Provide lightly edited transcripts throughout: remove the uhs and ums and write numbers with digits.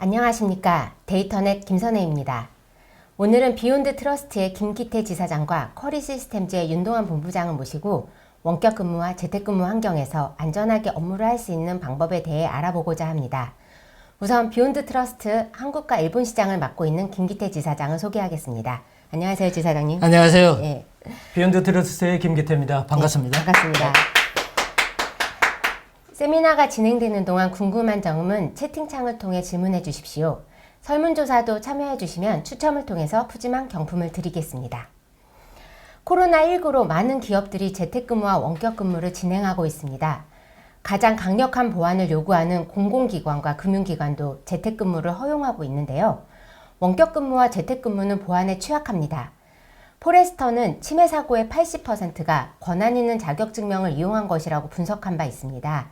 안녕하십니까. 데이터넷 김선혜입니다. 오늘은 비욘드 트러스트의 김기태 지사장과 쿼리 시스템즈의 윤동환 본부장을 모시고 원격 근무와 재택근무 환경에서 안전하게 업무를 할 수 있는 방법에 대해 알아보고자 합니다. 우선 비욘드 트러스트 한국과 일본 시장을 맡고 있는 김기태 지사장을 소개하겠습니다. 안녕하세요, 지사장님. 안녕하세요. 예. 비욘드 트러스트의 김기태입니다. 반갑습니다. 네, 반갑습니다. 세미나가 진행되는 동안 궁금한 점은 채팅창을 통해 질문해 주십시오. 설문조사도 참여해 주시면 추첨을 통해서 푸짐한 경품을 드리겠습니다. 코로나19로 많은 기업들이 재택근무와 원격근무를 진행하고 있습니다. 가장 강력한 보안을 요구하는 공공기관과 금융기관도 재택근무를 허용하고 있는데요. 원격근무와 재택근무는 보안에 취약합니다. 포레스터는 침해 사고의 80%가 권한 있는 자격증명을 이용한 것이라고 분석한 바 있습니다.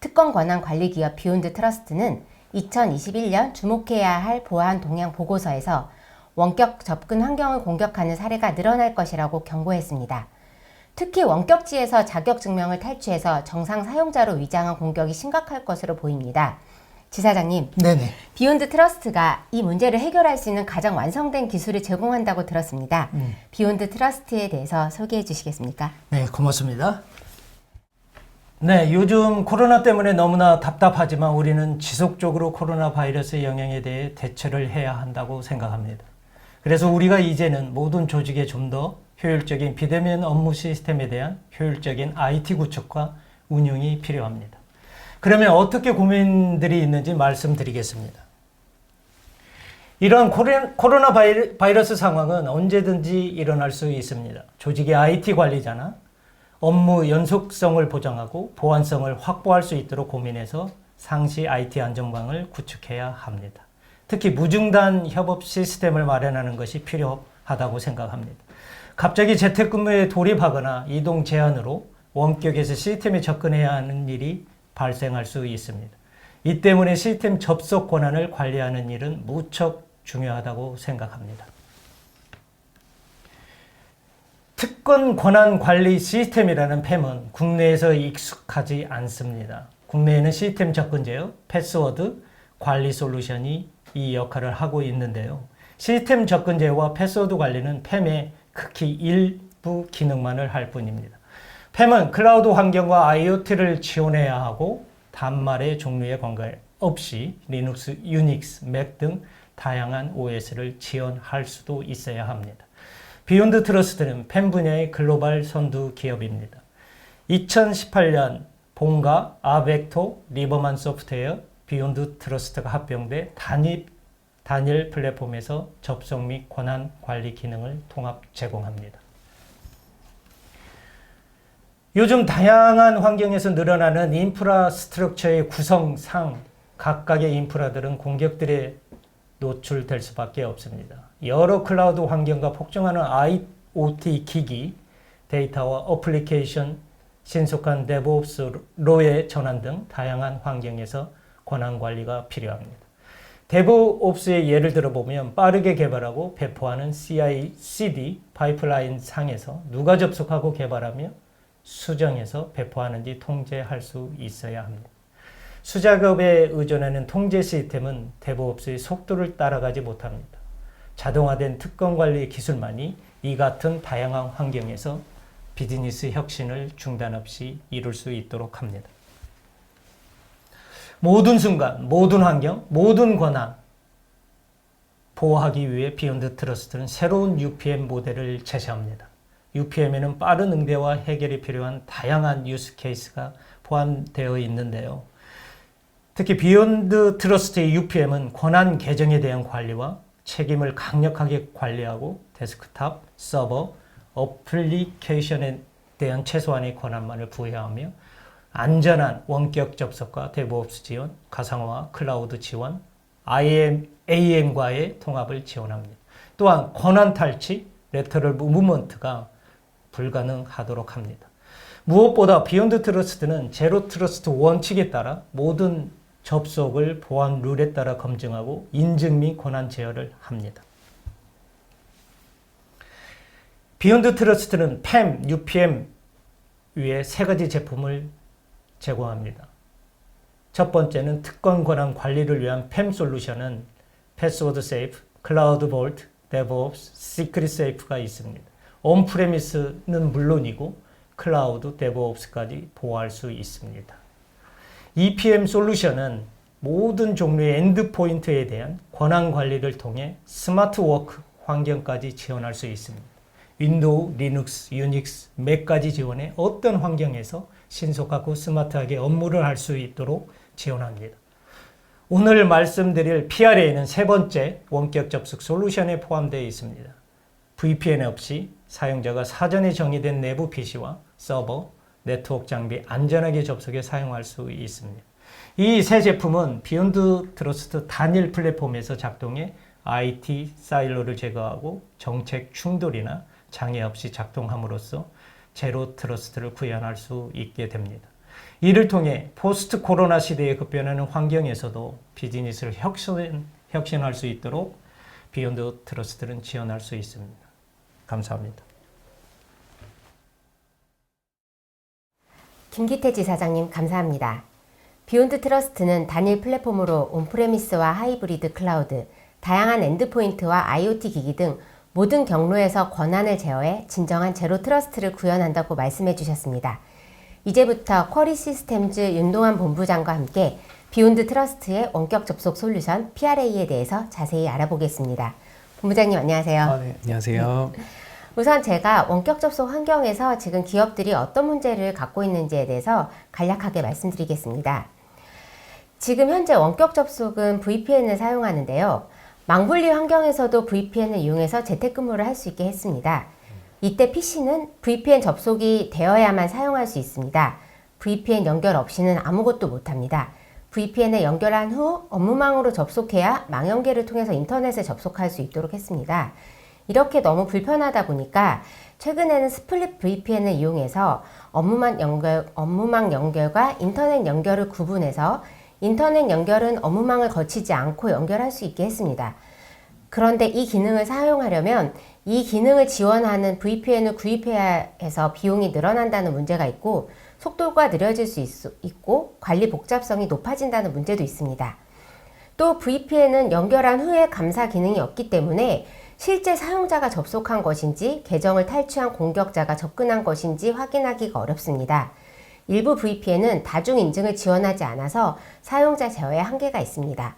특권 권한 관리 기업 비욘드 트러스트는 2021년 주목해야 할 보안 동향 보고서에서 원격 접근 환경을 공격하는 사례가 늘어날 것이라고 경고했습니다. 특히 원격지에서 자격증명을 탈취해서 정상 사용자로 위장한 공격이 심각할 것으로 보입니다. 지사장님, 네네. 비욘드 트러스트가 이 문제를 해결할 수 있는 가장 완성된 기술을 제공한다고 들었습니다. 비욘드 트러스트에 대해서 소개해 주시겠습니까? 네, 고맙습니다. 네, 요즘 코로나 때문에 너무나 답답하지만 우리는 지속적으로 코로나 바이러스의 영향에 대해 대처를 해야 한다고 생각합니다. 그래서 우리가 이제는 모든 조직에 좀 더 효율적인 비대면 업무 시스템에 대한 효율적인 IT 구축과 운용이 필요합니다. 그러면 어떻게 고민들이 있는지 말씀드리겠습니다. 이런 코로나 바이러스 상황은 언제든지 일어날 수 있습니다. 조직의 IT 관리자나 업무 연속성을 보장하고 보안성을 확보할 수 있도록 고민해서 상시 IT 안전망을 구축해야 합니다. 특히 무중단 협업 시스템을 마련하는 것이 필요하다고 생각합니다. 갑자기 재택근무에 돌입하거나 이동 제한으로 원격에서 시스템에 접근해야 하는 일이 발생할 수 있습니다. 이 때문에 시스템 접속 권한을 관리하는 일은 무척 중요하다고 생각합니다. 특권 권한 관리 시스템이라는 팸은 국내에서 익숙하지 않습니다. 국내에는 시스템 접근 제어, 패스워드 관리 솔루션이 이 역할을 하고 있는데요. 시스템 접근 제어와 패스워드 관리는 팸의 극히 일부 기능만을 할 뿐입니다. 팸은 클라우드 환경과 IoT를 지원해야 하고 단말의 종류에 관계없이 리눅스, 유닉스, 맥 등 다양한 OS를 지원할 수도 있어야 합니다. 비욘드 트러스트는 팸 분야의 글로벌 선두 기업입니다. 2018년 본가, 아벡토, 리버만 소프트웨어, 비욘드 트러스트가 합병돼 단일 플랫폼에서 접속 및 권한 관리 기능을 통합 제공합니다. 요즘 다양한 환경에서 늘어나는 인프라스트럭처의 구성상 각각의 인프라들은 공격들에 노출될 수밖에 없습니다. 여러 클라우드 환경과 폭증하는 IoT 기기, 데이터와 어플리케이션, 신속한 데브옵스로의 전환 등 다양한 환경에서 권한 관리가 필요합니다. 데브옵스의 예를 들어보면 빠르게 개발하고 배포하는 CI/CD 파이프라인 상에서 누가 접속하고 개발하며 수정해서 배포하는지 통제할 수 있어야 합니다. 수작업에 의존하는 통제 시스템은 데브옵스의 속도를 따라가지 못합니다. 자동화된 특권 관리 기술만이 이 같은 다양한 환경에서 비즈니스 혁신을 중단 없이 이룰 수 있도록 합니다. 모든 순간, 모든 환경, 모든 권한 보호하기 위해 비욘드 트러스트는 새로운 UPM 모델을 제시합니다. UPM에는 빠른 응대와 해결이 필요한 다양한 유스 케이스가 포함되어 있는데요. 특히 비욘드 트러스트의 UPM은 권한 계정에 대한 관리와 책임을 강력하게 관리하고 데스크탑, 서버, 어플리케이션에 대한 최소한의 권한만을 부여하며 안전한 원격 접속과 데브옵스 지원, 가상화, 클라우드 지원, AM과의 통합을 지원합니다. 또한 권한 탈취, 레터럴 무브먼트가 불가능하도록 합니다. 무엇보다 비욘드 트러스트는 제로 트러스트 원칙에 따라 모든 접속을 보안 룰에 따라 검증하고 인증 및 권한 제어를 합니다. 비욘드 트러스트는 팸, UPM 위에 세 가지 제품을 제공합니다. 첫 번째는 특권 권한 관리를 위한 PAM 솔루션은 패스워드 세이프, 클라우드 볼트, 데브옵스, 시크릿 세이프가 있습니다. 온프레미스는 물론이고 클라우드, 데브옵스까지 보호할 수 있습니다. EPM 솔루션은 모든 종류의 엔드포인트에 대한 권한 관리를 통해 스마트 워크 환경까지 지원할 수 있습니다. 윈도우, 리눅스, 유닉스, 맥까지 지원해 어떤 환경에서 신속하고 스마트하게 업무를 할 수 있도록 지원합니다. 오늘 말씀드릴 PRA는 세 번째 원격 접속 솔루션에 포함되어 있습니다. VPN 없이 사용자가 사전에 정의된 내부 PC와 서버, 네트워크 장비 안전하게 접속해 사용할 수 있습니다. 이 새 제품은 비욘드 트러스트 단일 플랫폼에서 작동해 IT 사일로를 제거하고 정책 충돌이나 장애 없이 작동함으로써 제로 트러스트를 구현할 수 있게 됩니다. 이를 통해 포스트 코로나 시대에 급변하는 환경에서도 비즈니스를 혁신할 수 있도록 비욘드 트러스트는 지원할 수 있습니다. 감사합니다. 김기태 지사장님 감사합니다. 비욘드 트러스트는 단일 플랫폼으로 온프레미스와 하이브리드 클라우드, 다양한 엔드포인트와 IoT 기기 등 모든 경로에서 권한을 제어해 진정한 제로 트러스트를 구현한다고 말씀해 주셨습니다. 이제부터 쿼리 시스템즈 윤동환 본부장과 함께 비욘드 트러스트의 원격 접속 솔루션 PRA에 대해서 자세히 알아보겠습니다. 본부장님 안녕하세요. 네. 안녕하세요. 우선 제가 원격 접속 환경에서 지금 기업들이 어떤 문제를 갖고 있는지에 대해서 간략하게 말씀드리겠습니다. 지금 현재 원격 접속은 VPN을 사용하는데요. 망분리 환경에서도 VPN을 이용해서 재택근무를 할 수 있게 했습니다. 이때 PC는 VPN 접속이 되어야만 사용할 수 있습니다. VPN 연결 없이는 아무것도 못합니다. VPN에 연결한 후 업무망으로 접속해야 망연계를 통해서 인터넷에 접속할 수 있도록 했습니다. 이렇게 너무 불편하다 보니까 최근에는 스플릿 VPN을 이용해서 업무망 연결과 인터넷 연결을 구분해서 인터넷 연결은 업무망을 거치지 않고 연결할 수 있게 했습니다. 그런데 이 기능을 사용하려면 이 기능을 지원하는 VPN을 구입해야 해서 비용이 늘어난다는 문제가 있고 속도가 느려질 수 있고 관리 복잡성이 높아진다는 문제도 있습니다. 또 VPN은 연결한 후에 감사 기능이 없기 때문에 실제 사용자가 접속한 것인지 계정을 탈취한 공격자가 접근한 것인지 확인하기가 어렵습니다. 일부 VPN은 다중 인증을 지원하지 않아서 사용자 제어에 한계가 있습니다.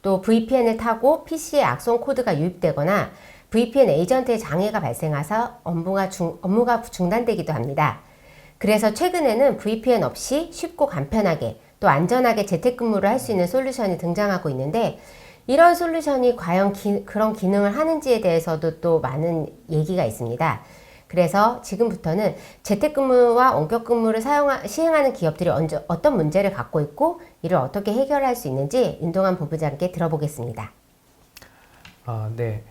또 VPN을 타고 PC에 악성 코드가 유입되거나 VPN 에이전트에 장애가 발생해서 업무가 중단되기도 합니다. 그래서 최근에는 VPN 없이 쉽고 간편하게 또 안전하게 재택근무를 할 수 있는 솔루션이 등장하고 있는데 이런 솔루션이 과연 그런 기능을 하는지에 대해서도 또 많은 얘기가 있습니다. 그래서 지금부터는 재택근무와 원격근무를 시행하는 기업들이 어떤 문제를 갖고 있고 이를 어떻게 해결할 수 있는지 윤동환 본부장께 들어보겠습니다. 네.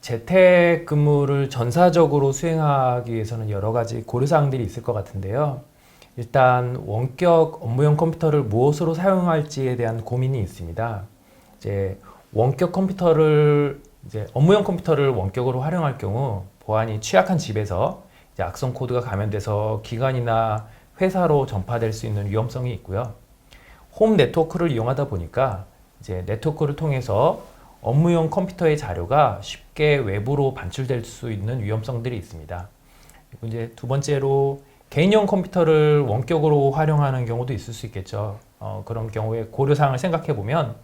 재택근무를 전사적으로 수행하기 위해서는 여러 가지 고려사항들이 있을 것 같은데요. 일단 원격 업무용 컴퓨터를 무엇으로 사용할지에 대한 고민이 있습니다. 업무용 컴퓨터를 원격으로 활용할 경우 보안이 취약한 집에서 악성 코드가 감염돼서 기관이나 회사로 전파될 수 있는 위험성이 있고요. 홈 네트워크를 이용하다 보니까 네트워크를 통해서 업무용 컴퓨터의 자료가 쉽게 외부로 반출될 수 있는 위험성들이 있습니다. 그리고 두 번째로 개인용 컴퓨터를 원격으로 활용하는 경우도 있을 수 있겠죠. 그런 경우에 고려사항을 생각해 보면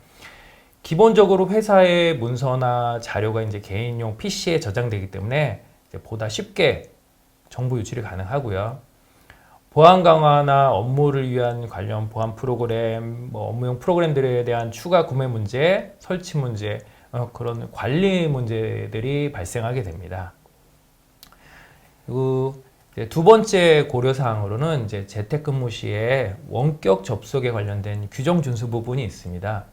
기본적으로 회사의 문서나 자료가 개인용 PC에 저장되기 때문에 보다 쉽게 정보 유출이 가능하고요. 보안 강화나 업무를 위한 관련 보안 프로그램, 업무용 프로그램들에 대한 추가 구매 문제, 설치 문제, 그런 관리 문제들이 발생하게 됩니다. 그리고 두 번째 고려사항으로는 재택근무 시에 원격 접속에 관련된 규정 준수 부분이 있습니다.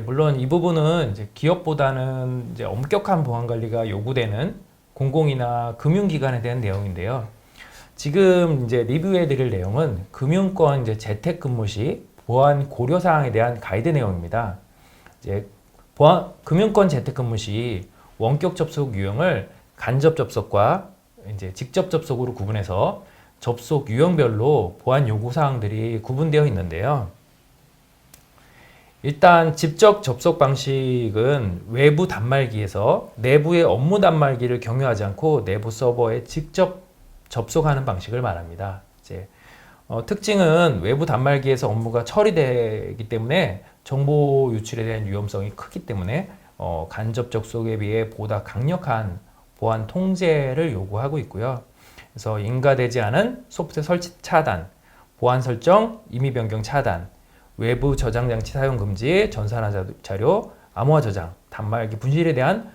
물론 이 부분은 기업보다는 엄격한 보안 관리가 요구되는 공공이나 금융기관에 대한 내용인데요. 지금 리뷰해 드릴 내용은 금융권 재택근무 시 보안 고려사항에 대한 가이드 내용입니다. 금융권 재택근무 시 원격 접속 유형을 간접 접속과 직접 접속으로 구분해서 접속 유형별로 보안 요구사항들이 구분되어 있는데요. 일단 직접 접속 방식은 외부 단말기에서 내부의 업무 단말기를 경유하지 않고 내부 서버에 직접 접속하는 방식을 말합니다. 이제 특징은 외부 단말기에서 업무가 처리되기 때문에 정보 유출에 대한 위험성이 크기 때문에 간접 접속에 비해 보다 강력한 보안 통제를 요구하고 있고요. 그래서 인가되지 않은 소프트웨어 설치 차단, 보안 설정, 임의 변경 차단, 외부 저장 장치 사용 금지, 전산화 자료, 암호화 저장, 단말기 분실에 대한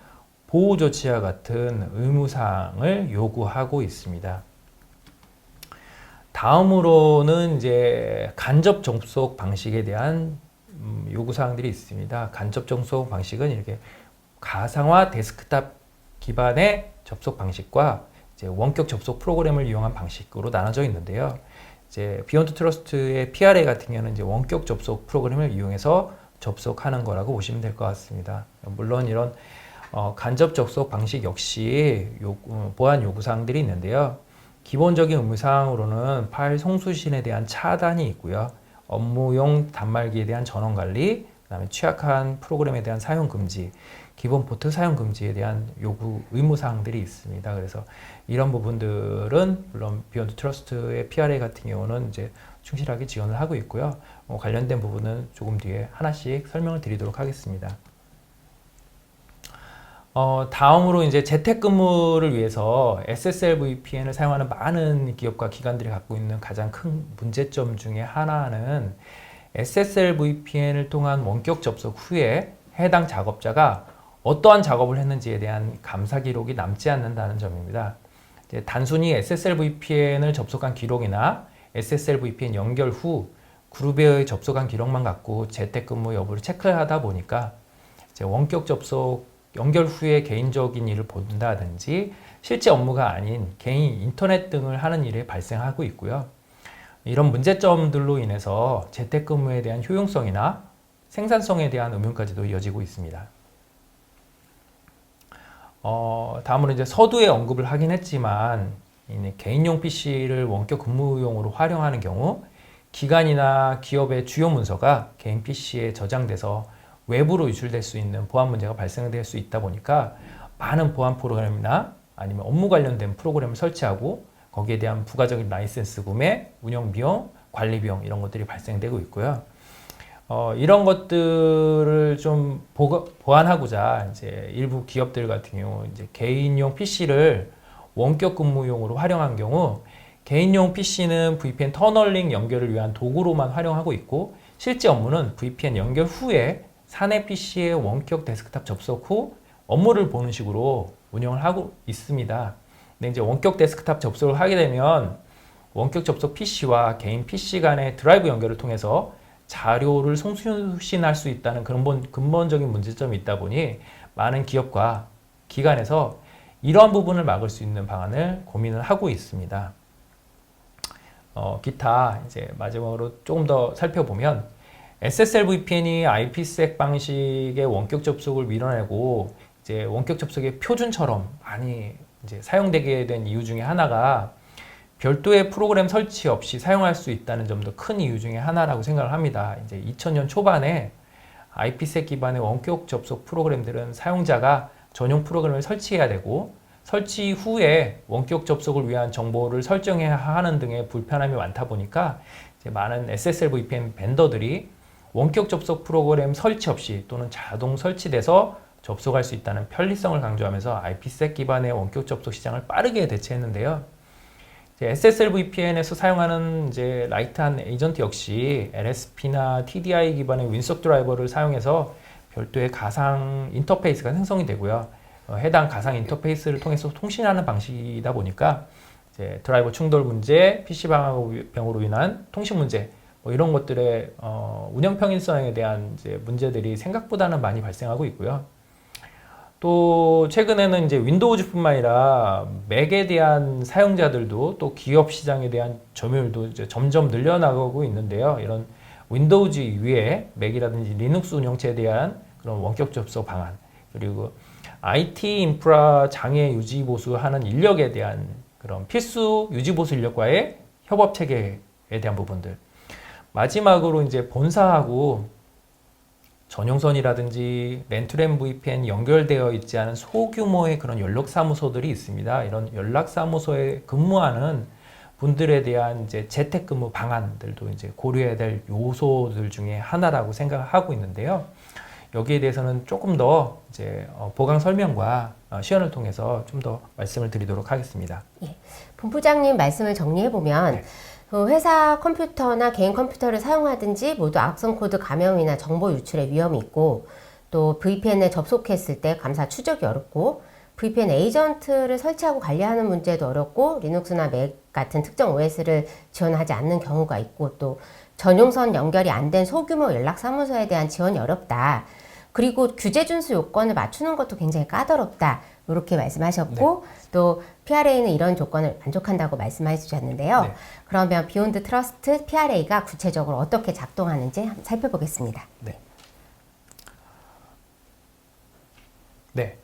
보호 조치와 같은 의무사항을 요구하고 있습니다. 다음으로는 이제 간접 접속 방식에 대한 요구사항들이 있습니다. 간접 접속 방식은 이렇게 가상화 데스크탑 기반의 접속 방식과 이제 원격 접속 프로그램을 이용한 방식으로 나눠져 있는데요. 이제 비욘드 트러스트의 PRA 같은 경우는 이제 원격 접속 프로그램을 이용해서 접속하는 거라고 보시면 될 것 같습니다. 물론 이런 간접 접속 방식 역시 보안 요구사항들이 있는데요. 기본적인 의무사항으로는 파일 송수신에 대한 차단이 있고요. 업무용 단말기에 대한 전원 관리, 그다음에 취약한 프로그램에 대한 사용 금지, 기본 포트 사용 금지에 대한 요구 의무사항들이 있습니다. 그래서 이런 부분들은 물론 비욘드 트러스트의 PRA 같은 경우는 이제 충실하게 지원을 하고 있고요. 관련된 부분은 조금 뒤에 하나씩 설명을 드리도록 하겠습니다. 다음으로 이제 재택근무를 위해서 SSL VPN을 사용하는 많은 기업과 기관들이 갖고 있는 가장 큰 문제점 중에 하나는 SSL VPN을 통한 원격 접속 후에 해당 작업자가 어떠한 작업을 했는지에 대한 감사 기록이 남지 않는다는 점입니다. 이제 단순히 SSL VPN을 접속한 기록이나 SSL VPN 연결 후 그룹에 접속한 기록만 갖고 재택근무 여부를 체크하다 보니까 이제 원격 접속 연결 후에 개인적인 일을 본다든지 실제 업무가 아닌 개인 인터넷 등을 하는 일에 발생하고 있고요. 이런 문제점들로 인해서 재택근무에 대한 효용성이나 생산성에 대한 의문까지도 이어지고 있습니다. 다음으로 이제 서두에 언급을 하긴 했지만 개인용 PC를 원격 근무용으로 활용하는 경우 기관이나 기업의 주요 문서가 개인 PC에 저장돼서 외부로 유출될 수 있는 보안 문제가 발생될 수 있다 보니까 많은 보안 프로그램이나 아니면 업무 관련된 프로그램을 설치하고 거기에 대한 부가적인 라이센스 구매, 운영 비용, 관리 비용 이런 것들이 발생되고 있고요. 이런 것들을 좀 보완하고자 이제 일부 기업들 같은 경우 이제 개인용 PC를 원격 근무용으로 활용한 경우 개인용 PC는 VPN 터널링 연결을 위한 도구로만 활용하고 있고 실제 업무는 VPN 연결 후에 사내 PC의 원격 데스크탑 접속 후 업무를 보는 식으로 운영을 하고 있습니다. 근데 이제 원격 데스크탑 접속을 하게 되면 원격 접속 PC와 개인 PC 간의 드라이브 연결을 통해서 자료를 송수신할 수 있다는 근본적인 문제점이 있다 보니 많은 기업과 기관에서 이러한 부분을 막을 수 있는 방안을 고민을 하고 있습니다. 기타 이제 마지막으로 조금 더 살펴보면 SSL VPN이 IPsec 방식의 원격 접속을 밀어내고 이제 원격 접속의 표준처럼 많이 이제 사용되게 된 이유 중에 하나가 별도의 프로그램 설치 없이 사용할 수 있다는 점도 큰 이유 중에 하나라고 생각을 합니다. 이제 2000년 초반에 IPsec 기반의 원격 접속 프로그램들은 사용자가 전용 프로그램을 설치해야 되고 설치 후에 원격 접속을 위한 정보를 설정해야 하는 등의 불편함이 많다 보니까 이제 많은 SSL VPN 벤더들이 원격 접속 프로그램 설치 없이 또는 자동 설치돼서 접속할 수 있다는 편리성을 강조하면서 IPsec 기반의 원격 접속 시장을 빠르게 대체했는데요. SSL VPN에서 사용하는 이제 라이트한 에이전트 역시 LSP나 TDI 기반의 윈속 드라이버를 사용해서 별도의 가상 인터페이스가 생성이 되고요. 해당 가상 인터페이스를 통해서 통신하는 방식이다 보니까 이제 드라이버 충돌 문제, PC 방화병으로 인한 통신 문제 이런 것들의 운영 평일성에 대한 이제 문제들이 생각보다는 많이 발생하고 있고요. 또 최근에는 이제 윈도우즈뿐만 아니라 맥에 대한 사용자들도 또 기업 시장에 대한 점유율도 이제 점점 늘려나가고 있는데요. 이런 윈도우즈 위에 맥이라든지 리눅스 운영체에 대한 그런 원격 접속 방안 그리고 IT 인프라 장애 유지 보수하는 인력에 대한 그런 필수 유지 보수 인력과의 협업 체계에 대한 부분들. 마지막으로 이제 본사하고 전용선이라든지 렌트렌 VPN 연결되어 있지 않은 소규모의 그런 연락사무소들이 있습니다. 이런 연락사무소에 근무하는 분들에 대한 이제 재택근무 방안들도 이제 고려해야 될 요소들 중에 하나라고 생각하고 있는데요. 여기에 대해서는 조금 더 이제 보강 설명과 시연을 통해서 좀 더 말씀을 드리도록 하겠습니다. 예. 본부장님 말씀을 정리해보면 네. 회사 컴퓨터나 개인 컴퓨터를 사용하든지 모두 악성 코드 감염이나 정보 유출의 위험이 있고 또 VPN에 접속했을 때 감사 추적이 어렵고 VPN 에이전트를 설치하고 관리하는 문제도 어렵고 리눅스나 맥 같은 특정 OS를 지원하지 않는 경우가 있고 또 전용선 연결이 안 된 소규모 연락사무소에 대한 지원이 어렵다. 그리고 규제 준수 요건을 맞추는 것도 굉장히 까다롭다. 이렇게 말씀하셨고 또 PRA는 이런 조건을 만족한다고 말씀해 주셨는데요. 네. 그러면 비욘드 트러스트 PRA가 구체적으로 어떻게 작동하는지 한번 살펴보겠습니다. 네.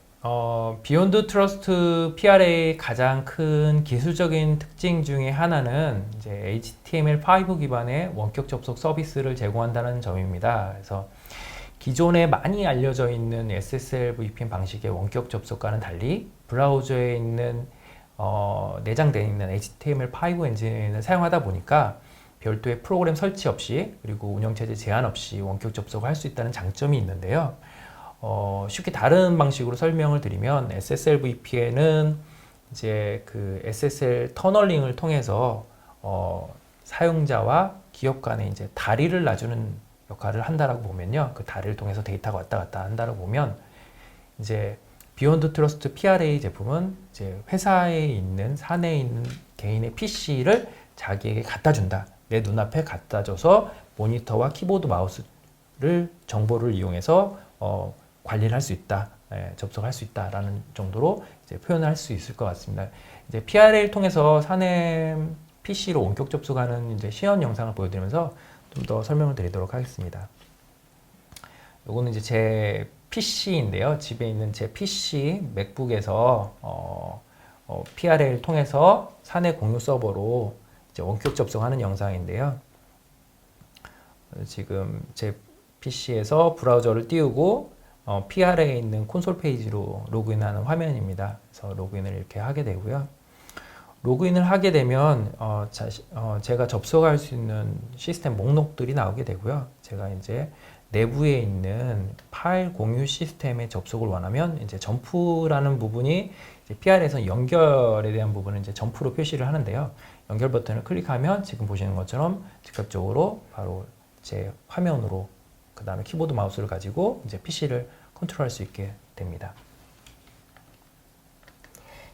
비욘드 트러스트 PRA의 가장 큰 기술적인 특징 중에 하나는 이제 HTML5 기반의 원격 접속 서비스를 제공한다는 점입니다. 그래서 기존에 많이 알려져 있는 SSL VPN 방식의 원격 접속과는 달리 브라우저에 있는 내장되어 있는 HTML5 엔진을 사용하다 보니까 별도의 프로그램 설치 없이 그리고 운영체제 제한 없이 원격 접속을 할 수 있다는 장점이 있는데요. 쉽게 다른 방식으로 설명을 드리면 SSL VPN은 이제 그 SSL 터널링을 통해서 사용자와 기업 간에 이제 다리를 놔주는 역할을 한다라고 보면요. 그 다리를 통해서 데이터가 왔다 갔다 한다라고 보면 이제 비욘드 트러스트 PRA 제품은 이제 회사에 있는 사내에 있는 개인의 PC를 자기에게 갖다 준다. 내 눈앞에 갖다 줘서 모니터와 키보드 마우스를 정보를 이용해서 관리를 할 수 있다. 접속할 수 있다라는 정도로 이제 표현할 수 있을 것 같습니다. 이제 PRA를 통해서 사내 PC로 원격 접속하는 이제 시연 영상을 보여드리면서 좀 더 설명을 드리도록 하겠습니다. 요거는 이제 제 PC인데요. 집에 있는 제 PC 맥북에서 PRA를 통해서 사내 공유 서버로 이제 원격 접속하는 영상인데요. 지금 제 PC에서 브라우저를 띄우고 PRA에 있는 콘솔 페이지로 로그인하는 화면입니다. 그래서 로그인을 이렇게 하게 되고요. 로그인을 하게 되면 제가 접속할 수 있는 시스템 목록들이 나오게 되고요. 제가 이제 내부에 있는 파일 공유 시스템에 접속을 원하면 이제 점프라는 부분이 이제 PR에서 연결에 대한 부분은 이제 점프로 표시를 하는데요. 연결 버튼을 클릭하면 지금 보시는 것처럼 직접적으로 바로 제 화면으로 그 다음에 키보드 마우스를 가지고 이제 PC를 컨트롤할 수 있게 됩니다.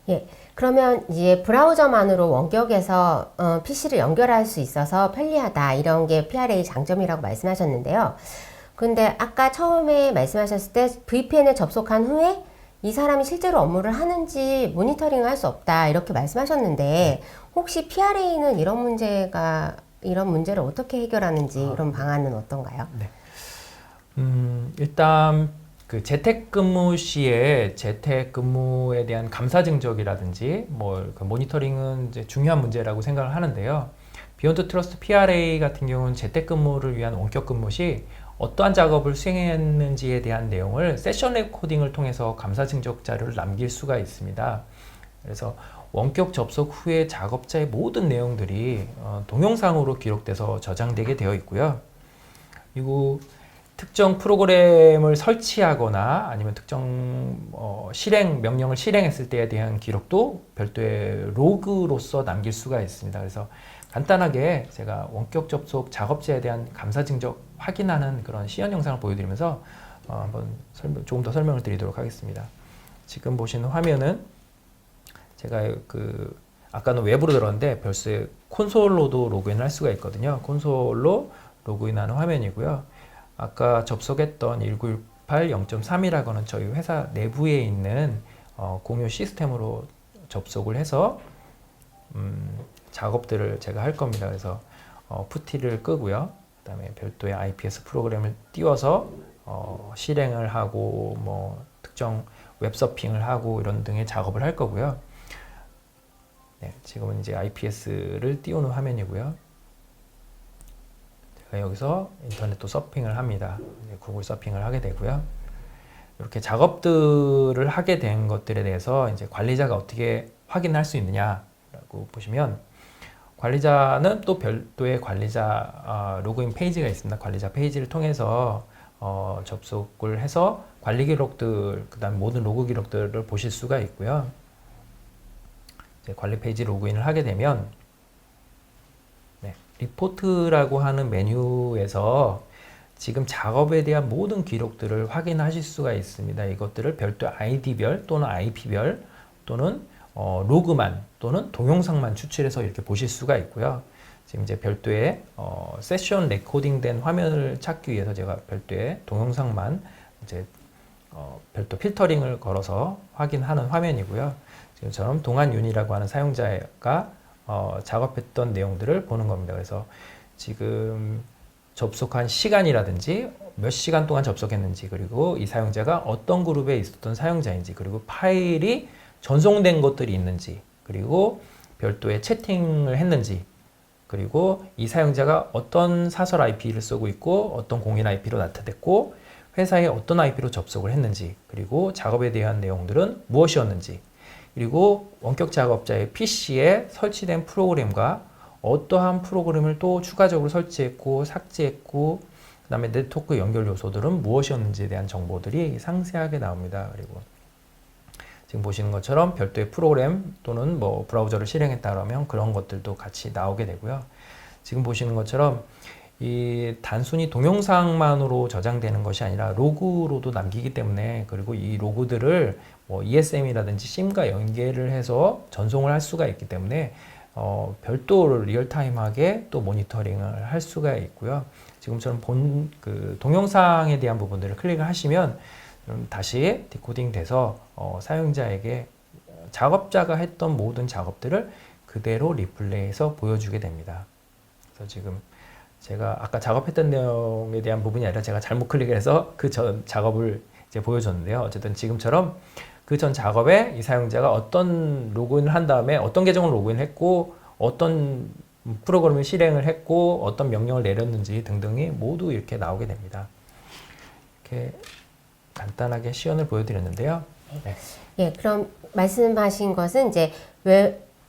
예, 그러면 이제 브라우저만으로 원격에서 PC를 연결할 수 있어서 편리하다 이런 게 PRA 장점이라고 말씀하셨는데요. 근데 아까 처음에 말씀하셨을 때 VPN에 접속한 후에 이 사람이 실제로 업무를 하는지 모니터링을 할 수 없다 이렇게 말씀하셨는데 혹시 PRA는 이런 문제를 어떻게 해결하는지 이런 방안은 어떤가요? 네. 일단 그 재택근무 시에 재택근무에 대한 감사 증적이라든지 그 모니터링은 이제 중요한 문제라고 생각을 하는데요. 비욘드 트러스트 PRA 같은 경우는 재택근무를 위한 원격 근무 시 어떠한 작업을 수행했는지에 대한 내용을 세션 레코딩을 통해서 감사 증적 자료를 남길 수가 있습니다. 그래서 원격 접속 후에 작업자의 모든 내용들이 동영상으로 기록돼서 저장되게 되어 있고요. 그리고 특정 프로그램을 설치하거나 아니면 특정 명령을 실행했을 때에 대한 기록도 별도의 로그로서 남길 수가 있습니다. 그래서 간단하게 제가 원격 접속 작업자에 대한 감사 증적 확인하는 그런 시연 영상을 보여드리면서 한번 조금 더 설명을 드리도록 하겠습니다. 지금 보시는 화면은 제가 아까는 웹으로 들었는데 벌써 콘솔로도 로그인을 할 수가 있거든요. 콘솔로 로그인하는 화면이고요. 아까 접속했던 1918 0.3이라고는 저희 회사 내부에 있는 공유 시스템으로 접속을 해서 작업들을 제가 할 겁니다. 그래서 푸티를 끄고요. 그 다음에 별도의 IPS 프로그램을 띄워서 실행을 하고 특정 웹서핑을 하고 이런 등의 작업을 할 거고요. 네, 지금은 이제 IPS를 띄우는 화면이고요. 제가 여기서 인터넷도 서핑을 합니다. 구글 서핑을 하게 되고요. 이렇게 작업들을 하게 된 것들에 대해서 이제 관리자가 어떻게 확인할 수 있느냐라고 보시면, 관리자는 또 별도의 관리자 로그인 페이지가 있습니다. 관리자 페이지를 통해서 접속을 해서 관리 기록들, 그다음 모든 로그 기록들을 보실 수가 있고요. 이제 관리 페이지 로그인을 하게 되면 리포트라고 하는 메뉴에서 지금 작업에 대한 모든 기록들을 확인하실 수가 있습니다. 이것들을 별도 아이디별 또는 IP별 또는 로그만 또는 동영상만 추출해서 이렇게 보실 수가 있고요. 지금 이제 별도의 세션 레코딩된 화면을 찾기 위해서 제가 별도의 동영상만 이제 별도 필터링을 걸어서 확인하는 화면이고요. 지금처럼 동안윤이라고 하는 사용자가 작업했던 내용들을 보는 겁니다. 그래서 지금 접속한 시간이라든지 몇 시간 동안 접속했는지, 그리고 이 사용자가 어떤 그룹에 있었던 사용자인지, 그리고 파일이 전송된 것들이 있는지, 그리고 별도의 채팅을 했는지, 그리고 이 사용자가 어떤 사설 IP를 쓰고 있고 어떤 공인 IP로 나타냈고 회사에 어떤 IP로 접속을 했는지, 그리고 작업에 대한 내용들은 무엇이었는지, 그리고 원격 작업자의 PC에 설치된 프로그램과 어떠한 프로그램을 또 추가적으로 설치했고 삭제했고, 그 다음에 네트워크 연결 요소들은 무엇이었는지에 대한 정보들이 상세하게 나옵니다. 그리고 지금 보시는 것처럼 별도의 프로그램 또는 뭐 브라우저를 실행했다 그러면 그런 것들도 같이 나오게 되고요. 지금 보시는 것처럼 이 단순히 동영상만으로 저장되는 것이 아니라 로그로도 남기기 때문에, 그리고 이 로그들을 뭐 ESM이라든지 심과 연계를 해서 전송을 할 수가 있기 때문에 별도로 리얼타임하게 또 모니터링을 할 수가 있고요. 지금처럼 본 그 동영상에 대한 부분들을 클릭을 하시면 다시 디코딩 돼서 사용자에게 작업자가 했던 모든 작업들을 그대로 리플레이해서 보여주게 됩니다. 그래서 지금 제가 아까 작업했던 내용에 대한 부분이 아니라 제가 잘못 클릭을 해서 그 전 작업을 이제 보여줬는데요. 어쨌든 지금처럼 그 전 작업에 이 사용자가 어떤 로그인을 한 다음에 어떤 계정을 로그인했고 어떤 프로그램을 실행을 했고 어떤 명령을 내렸는지 등등이 모두 이렇게 나오게 됩니다. 이렇게 간단하게 시연을 보여드렸는데요. 네. 예, 그럼 말씀하신 것은 이제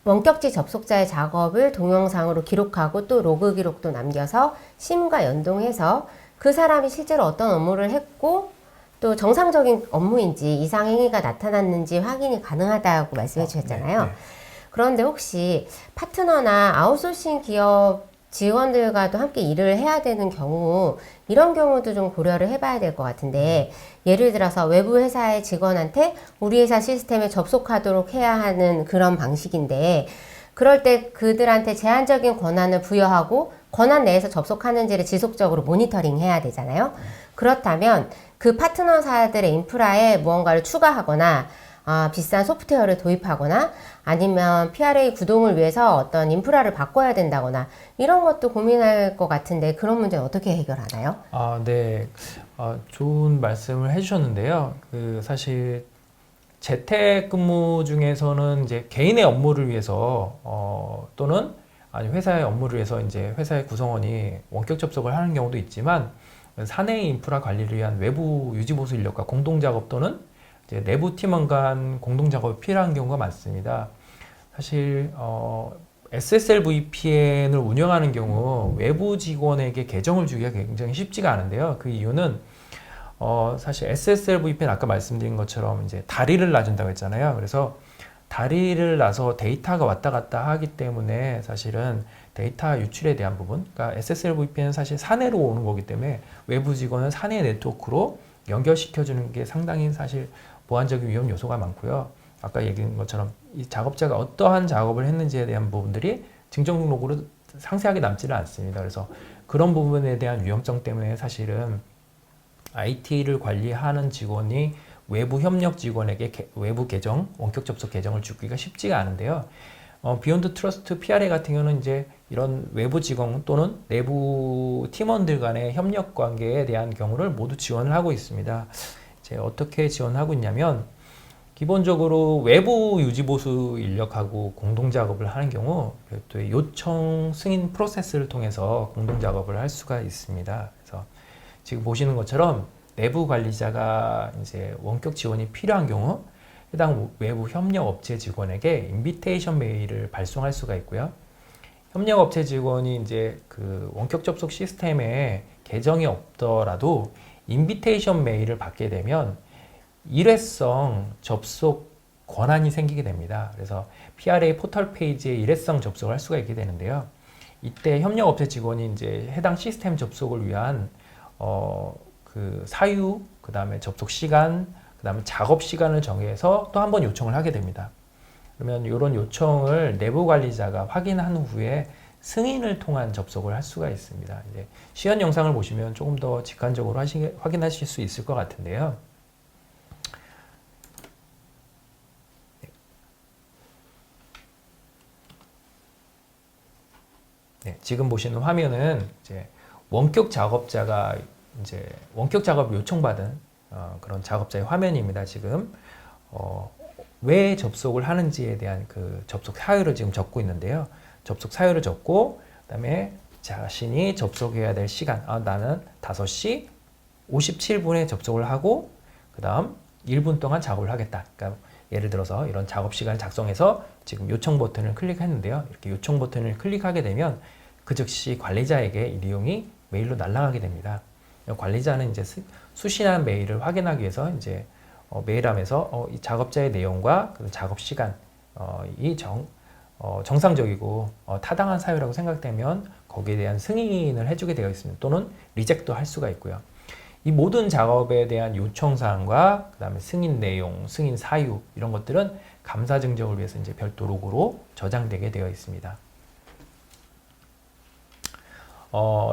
원격지 접속자의 작업을 동영상으로 기록하고 또 로그 기록도 남겨서 심과 연동해서 그 사람이 실제로 어떤 업무를 했고 또 정상적인 업무인지 이상 행위가 나타났는지 확인이 가능하다고 말씀해 주셨잖아요. 네. 그런데 혹시 파트너나 아웃소싱 기업 직원들과도 함께 일을 해야 되는 경우, 이런 경우도 좀 고려를 해봐야 될 것 같은데, 예를 들어서 외부 회사의 직원한테 우리 회사 시스템에 접속하도록 해야 하는 그런 방식인데, 그럴 때 그들한테 제한적인 권한을 부여하고 권한 내에서 접속하는지를 지속적으로 모니터링 해야 되잖아요. 그렇다면 그 파트너사들의 인프라에 무언가를 추가하거나 비싼 소프트웨어를 도입하거나 아니면 PRA 구동을 위해서 어떤 인프라를 바꿔야 된다거나 이런 것도 고민할 것 같은데, 그런 문제는 어떻게 해결하나요? 네. 좋은 말씀을 해주셨는데요. 사실 재택근무 중에서는 이제 개인의 업무를 위해서 또는 아니 회사의 업무를 위해서 이제 회사의 구성원이 원격 접속을 하는 경우도 있지만, 사내 인프라 관리를 위한 외부 유지보수 인력과 공동 작업 또는 이제 내부 팀원 간 공동 작업이 필요한 경우가 많습니다. 사실 SSL VPN을 운영하는 경우 외부 직원에게 계정을 주기가 굉장히 쉽지가 않은데요. 그 이유는 사실 SSL VPN 아까 말씀드린 것처럼 이제 다리를 놔준다고 했잖아요. 그래서 다리를 놔서 데이터가 왔다 갔다 하기 때문에 사실은 데이터 유출에 대한 부분, 그러니까 SSL VPN은 사실 사내로 오는 거기 때문에 외부 직원은 사내 네트워크로 연결시켜주는 게 상당히 사실 보안적인 위험 요소가 많고요. 아까 얘기한 것처럼 이 작업자가 어떠한 작업을 했는지에 대한 부분들이 증정 등록으로 상세하게 남지는 않습니다. 그래서 그런 부분에 대한 위험성 때문에 사실은 IT를 관리하는 직원이 외부 협력 직원에게 외부 계정, 원격 접속 계정을 주기가 쉽지가 않은데요. 비욘드 트러스트 PRA 같은 경우는 이제 이런 외부 직원 또는 내부 팀원들 간의 협력 관계에 대한 경우를 모두 지원을 하고 있습니다. 이제 어떻게 지원하고 있냐면, 기본적으로 외부 유지보수 인력하고 공동 작업을 하는 경우 별도의 요청 승인 프로세스를 통해서 공동 작업을 할 수가 있습니다. 그래서 지금 보시는 것처럼 내부 관리자가 이제 원격 지원이 필요한 경우 해당 외부 협력 업체 직원에게 인비테이션 메일을 발송할 수가 있고요. 협력 업체 직원이 이제 그 원격 접속 시스템에 계정이 없더라도 인비테이션 메일을 받게 되면 일회성 접속 권한이 생기게 됩니다. 그래서 PRA 포털 페이지에 일회성 접속을 할 수가 있게 되는데요. 이때 협력 업체 직원이 이제 해당 시스템 접속을 위한 그 사유, 그 다음에 접속 시간, 그 다음에 작업 시간을 정해서 또 한 번 요청을 하게 됩니다. 그러면 이런 요청을 내부 관리자가 확인한 후에 승인을 통한 접속을 할 수가 있습니다. 이제 시연 영상을 보시면 조금 더 직관적으로 확인하실 수 있을 것 같은데요. 네, 지금 보시는 화면은 이제 원격 작업자가 이제 원격 작업 요청받은 그런 작업자의 화면입니다. 지금 왜 접속을 하는지에 대한 그 접속 사유를 지금 적고 있는데요. 접속 사유를 적고 그다음에 자신이 접속해야 될 시간, 나는 5시 57분에 접속을 하고 그다음 1분 동안 작업을 하겠다. 그러니까 예를 들어서 이런 작업 시간을 작성해서 지금 요청 버튼을 클릭했는데요. 이렇게 요청 버튼을 클릭하게 되면 그 즉시 관리자에게 이 내용이 메일로 날아가게 됩니다. 관리자는 이제 수신한 메일을 확인하기 위해서 이제 메일함에서 이 작업자의 내용과 그 작업 시간 이 정상적이고 타당한 사유라고 생각되면 거기에 대한 승인을 해주게 되어 있습니다. 또는 리젝도 할 수가 있고요. 이 모든 작업에 대한 요청 사항과 그다음에 승인 내용, 승인 사유 이런 것들은 감사 증정을 위해서 이제 별도 로그로 저장되게 되어 있습니다.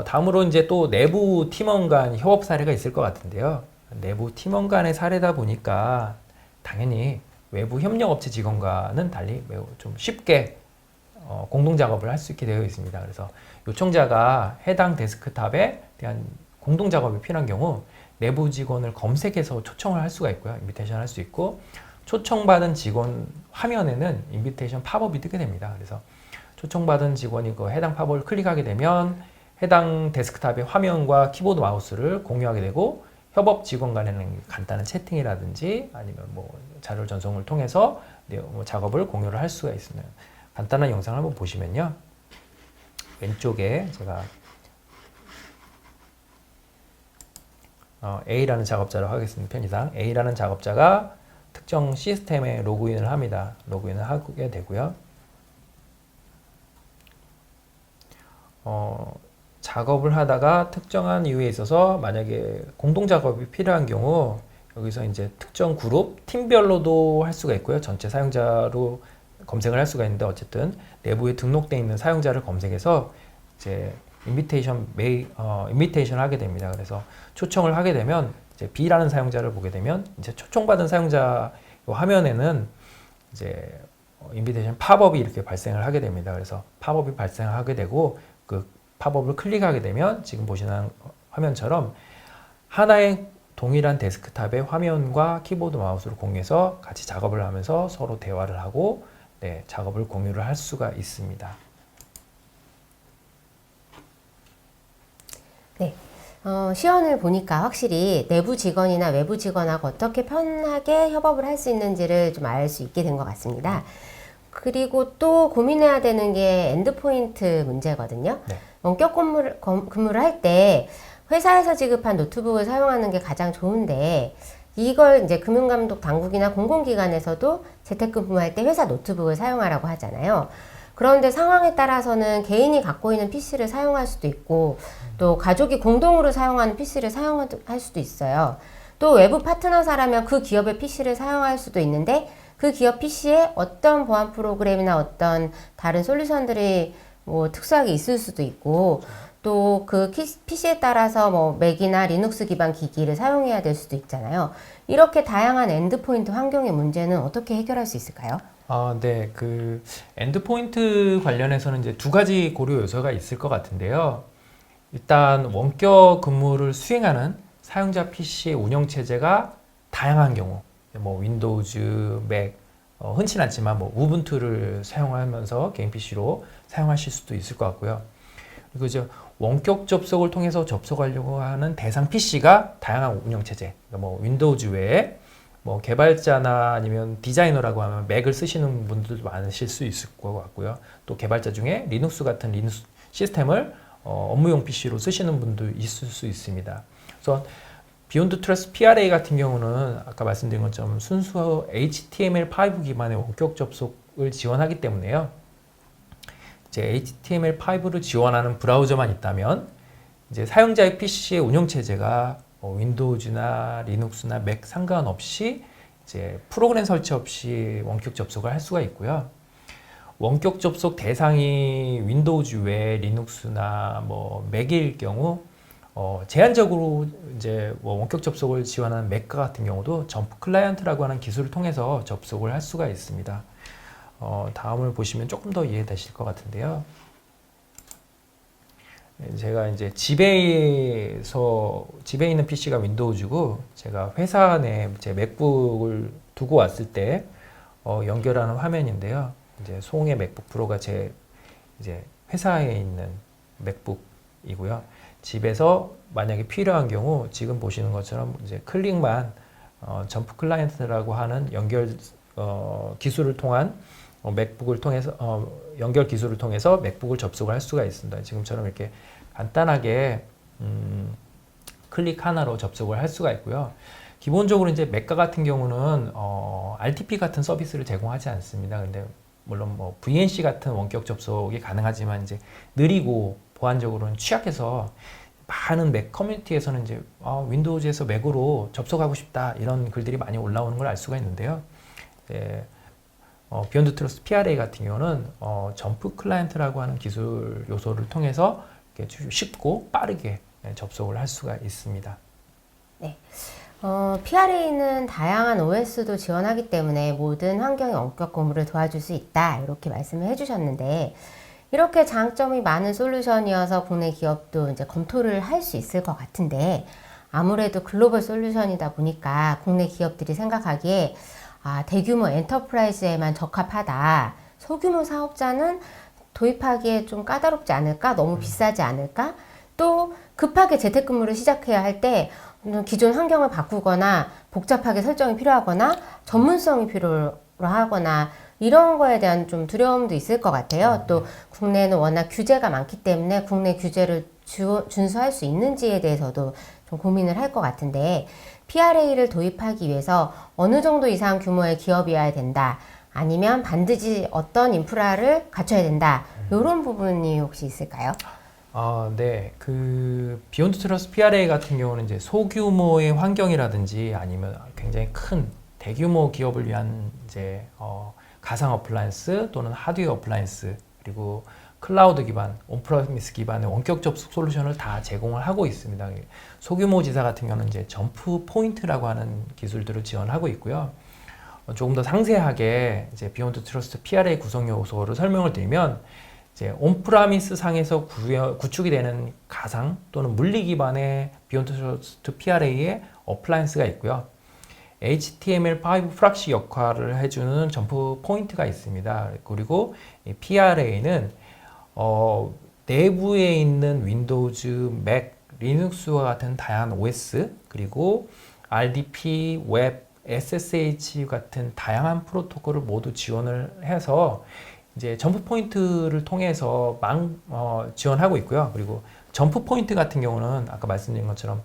다음으로 이제 또 내부 팀원 간 협업 사례가 있을 것 같은데요. 내부 팀원 간의 사례다 보니까 당연히 외부 협력업체 직원과는 달리 매우 좀 쉽게 공동 작업을 할 수 있게 되어 있습니다. 그래서 요청자가 해당 데스크탑에 대한 공동 작업이 필요한 경우 내부 직원을 검색해서 초청을 할 수가 있고요. 인비테이션 할 수 있고 초청받은 직원 화면에는 인비테이션 팝업이 뜨게 됩니다. 그래서 초청받은 직원이 그 해당 팝업을 클릭하게 되면 해당 데스크탑의 화면과 키보드 마우스를 공유하게 되고 협업 직원 간에는 간단한 채팅이라든지 아니면 뭐 자료 전송을 통해서 작업을 공유를 할 수가 있습니다. 간단한 영상을 한번 보시면요. 왼쪽에 제가 A라는 작업자로 하겠습니다. 편의상 A라는 작업자가 특정 시스템에 로그인을 합니다. 로그인을 하게 되고요. 작업을 하다가 특정한 이유에 있어서 만약에 공동 작업이 필요한 경우 여기서 이제 특정 그룹, 팀별로도 할 수가 있고요. 전체 사용자로 검색을 할 수가 있는데 어쨌든 내부에 등록되어 있는 사용자를 검색해서 이제 인비테이션 하게 됩니다. 그래서 초청을 하게 되면 이제 B라는 사용자를 보게 되면 이제 초청받은 사용자 화면에는 이제 인비테이션 팝업이 이렇게 발생을 하게 됩니다. 그래서 팝업이 발생하게 되고 그 팝업을 클릭하게 되면 지금 보시는 화면처럼 하나의 동일한 데스크탑의 화면과 키보드 마우스를 공유해서 같이 작업을 하면서 서로 대화를 하고 작업을 공유를 할 수가 있습니다. 네. 시연을 보니까 확실히 내부 직원이나 외부 직원하고 어떻게 편하게 협업을 할 수 있는지를 좀 알 수 있게 된 것 같습니다. 그리고 또 고민해야 되는 게 엔드포인트 문제거든요. 네. 원격 근무를 할 때 회사에서 지급한 노트북을 사용하는 게 가장 좋은데 이걸 이제 금융감독 당국이나 공공기관에서도 재택근무할 때 회사 노트북을 사용하라고 하잖아요. 그런데 상황에 따라서는 개인이 갖고 있는 PC를 사용할 수도 있고 또 가족이 공동으로 사용하는 PC를 사용할 수도 있어요. 또 외부 파트너사라면 그 기업의 PC를 사용할 수도 있는데 그 기업 PC에 어떤 보안 프로그램이나 어떤 다른 솔루션들이 뭐 특수하게 있을 수도 있고 또 그 PC에 따라서 뭐 맥이나 리눅스 기반 기기를 사용해야 될 수도 있잖아요. 이렇게 다양한 엔드포인트 환경의 문제는 어떻게 해결할 수 있을까요? 네. 그 엔드포인트 관련해서는 이제 두 가지 고려 요소가 있을 것 같은데요. 일단 원격 근무를 수행하는 사용자 PC의 운영 체제가 다양한 경우, 뭐 윈도우즈, 맥, 흔치 않지만 뭐 우분투를 사용하면서 개인 PC로 사용하실 수도 있을 것 같고요. 그리고 이제 원격 접속을 통해서 접속하려고 하는 대상 PC가 다양한 운영체제, 그러니까 뭐 윈도우즈 외에 뭐 개발자나 아니면 디자이너라고 하면 맥을 쓰시는 분들도 많으실 수 있을 것 같고요. 또 개발자 중에 리눅스 같은 리눅스 시스템을 업무용 PC로 쓰시는 분도 있을 수 있습니다. 그래서 비욘드 트러스트 PRA 같은 경우는 아까 말씀드린 것처럼 순수 HTML5 기반의 원격 접속을 지원하기 때문에요. 이제 HTML5를 지원하는 브라우저만 있다면 이제 사용자의 PC의 운영 체제가 윈도우즈나 리눅스나 맥 상관없이 이제 프로그램 설치 없이 원격 접속을 할 수가 있고요. 원격 접속 대상이 윈도우즈 외 리눅스나 뭐 맥일 경우 제한적으로 이제 뭐 원격 접속을 지원하는 맥과 같은 경우도 점프 클라이언트라고 하는 기술을 통해서 접속을 할 수가 있습니다. 다음을 보시면 조금 더 이해되실 것 같은데요. 제가 이제 집에 있는 PC가 윈도우즈고 제가 회사 내 제 맥북을 두고 왔을 때 연결하는 화면인데요. 이제 송의 맥북 프로가 제 이제 회사에 있는 맥북이고요. 집에서 만약에 필요한 경우 지금 보시는 것처럼 이제 클릭만 점프 클라이언트라고 하는 연결 기술을 통한 맥북을 통해서 연결 기술을 통해서 맥북을 접속을 할 수가 있습니다. 지금처럼 이렇게 간단하게 클릭 하나로 접속을 할 수가 있고요. 기본적으로 이제 맥과 같은 경우는 RTP 같은 서비스를 제공하지 않습니다. 근데 물론 뭐 VNC 같은 원격 접속이 가능하지만 이제 느리고 보안적으로는 취약해서 많은 맥 커뮤니티에서는 이제 윈도우즈에서 맥으로 접속하고 싶다 이런 글들이 많이 올라오는 걸 알 수가 있는데요. 비욘드 트러스트 PRA 같은 경우는 점프 클라이언트라고 하는 기술 요소를 통해서 이렇게 쉽고 빠르게 접속을 할 수가 있습니다. 네. PRA는 다양한 OS도 지원하기 때문에 모든 환경의 원격 공부를 도와줄 수 있다 이렇게 말씀을 해주셨는데 이렇게 장점이 많은 솔루션이어서 국내 기업도 이제 검토를 할 수 있을 것 같은데 아무래도 글로벌 솔루션이다 보니까 국내 기업들이 생각하기에 대규모 엔터프라이즈에만 적합하다. 소규모 사업자는 도입하기에 좀 까다롭지 않을까? 너무 비싸지 않을까? 또 급하게 재택근무를 시작해야 할 때 기존 환경을 바꾸거나 복잡하게 설정이 필요하거나 전문성이 필요로 하거나 이런 거에 대한 좀 두려움도 있을 것 같아요. 또 국내는 워낙 규제가 많기 때문에 국내 규제를 준수할 수 있는지에 대해서도 좀 고민을 할 것 같은데 PRA를 도입하기 위해서 어느 정도 이상 규모의 기업이어야 된다. 아니면 반드시 어떤 인프라를 갖춰야 된다. 이런 부분이 혹시 있을까요? 네. 그 비욘드 트러스트 PRA 같은 경우는 이제 소규모의 환경이라든지 아니면 굉장히 큰 대규모 기업을 위한 이제 가상 어플라이언스 또는 하드웨어 어플라이언스 그리고 클라우드 기반, 온프라미스 기반의 원격 접속 솔루션을 다 제공을 하고 있습니다. 소규모 지사 같은 경우는 이제 점프 포인트라고 하는 기술들을 지원하고 있고요. 조금 더 상세하게 이제 비욘드 트러스트 PRA 구성 요소를 설명을 드리면 이제 온프라미스 상에서 구축이 되는 가상 또는 물리 기반의 비욘드 트러스트 PRA의 어플라이언스가 있고요. HTML5 프락시 역할을 해주는 점프 포인트가 있습니다. 그리고 이 PRA는 내부에 있는 윈도우즈, 맥, 리눅스와 같은 다양한 OS 그리고 RDP, 웹, SSH 같은 다양한 프로토콜을 모두 지원을 해서 이제 점프 포인트를 통해서 지원하고 있고요. 그리고 점프 포인트 같은 경우는 아까 말씀드린 것처럼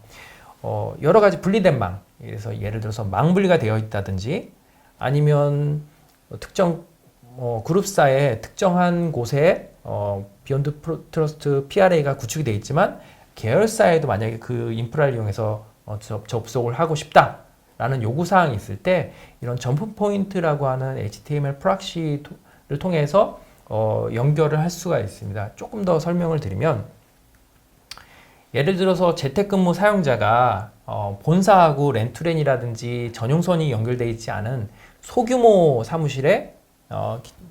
여러 가지 분리된 망, 그래서 예를 들어서 망 분리가 되어 있다든지 아니면 특정 그룹사의 특정한 곳에 비욘드 트러스트 PRA가 구축이 되어 있지만 계열사에도 만약에 그 인프라를 이용해서 접속을 하고 싶다라는 요구사항이 있을 때 이런 점프 포인트라고 하는 HTML 프락시를 통해서 연결을 할 수가 있습니다. 조금 더 설명을 드리면 예를 들어서 재택근무 사용자가 본사하고 렌트렌이라든지 전용선이 연결되어 있지 않은 소규모 사무실에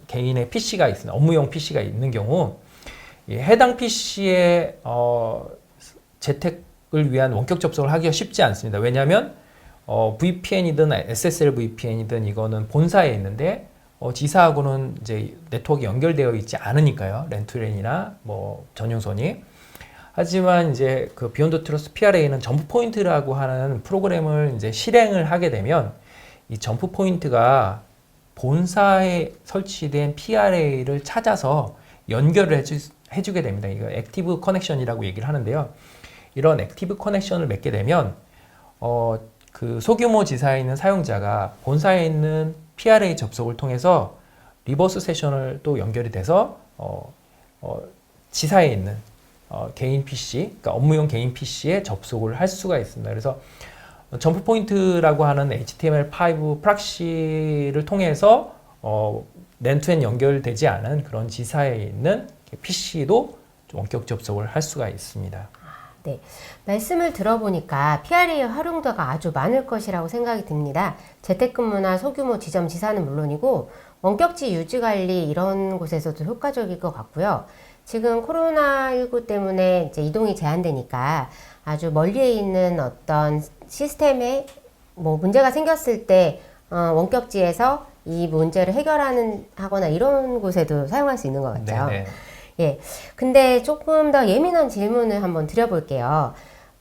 개인의 PC가 있습니다. 업무용 PC가 있는 경우 해당 PC에 재택을 위한 원격 접속을 하기가 쉽지 않습니다. 왜냐하면 VPN이든 SSL VPN이든 이거는 본사에 있는데 지사하고는 이제 네트워크 연결되어 있지 않으니까요. 렌투렌이나 뭐 전용선이. 하지만 이제 그 비욘드 트러스트 PRA는 점프 포인트라고 하는 프로그램을 이제 실행을 하게 되면 이 점프 포인트가 본사에 설치된 PRA를 찾아서 연결을 해주게 됩니다. 이거 액티브 커넥션이라고 얘기를 하는데요. 이런 액티브 커넥션을 맺게 되면 그 소규모 지사에 있는 사용자가 본사에 있는 PRA 접속을 통해서 리버스 세션을 또 연결이 돼서 지사에 있는 개인 PC, 그러니까 업무용 개인 PC에 접속을 할 수가 있습니다. 그래서 점프 포인트라고 하는 HTML5 프락시를 통해서 렌투엔 연결되지 않은 그런 지사에 있는 PC도 원격 접속을 할 수가 있습니다. 네, 말씀을 들어보니까 PRA의 활용도가 아주 많을 것이라고 생각이 듭니다. 재택근무나 소규모 지점 지사는 물론이고 원격지 유지관리 이런 곳에서도 효과적일 것 같고요. 지금 코로나19 때문에 이제 이동이 제한되니까 아주 멀리에 있는 어떤 시스템에 뭐 문제가 생겼을 때 원격지에서 이 문제를 하거나 이런 곳에도 사용할 수 있는 것 같죠. 네네. 예. 근데 조금 더 예민한 질문을 한번 드려볼게요.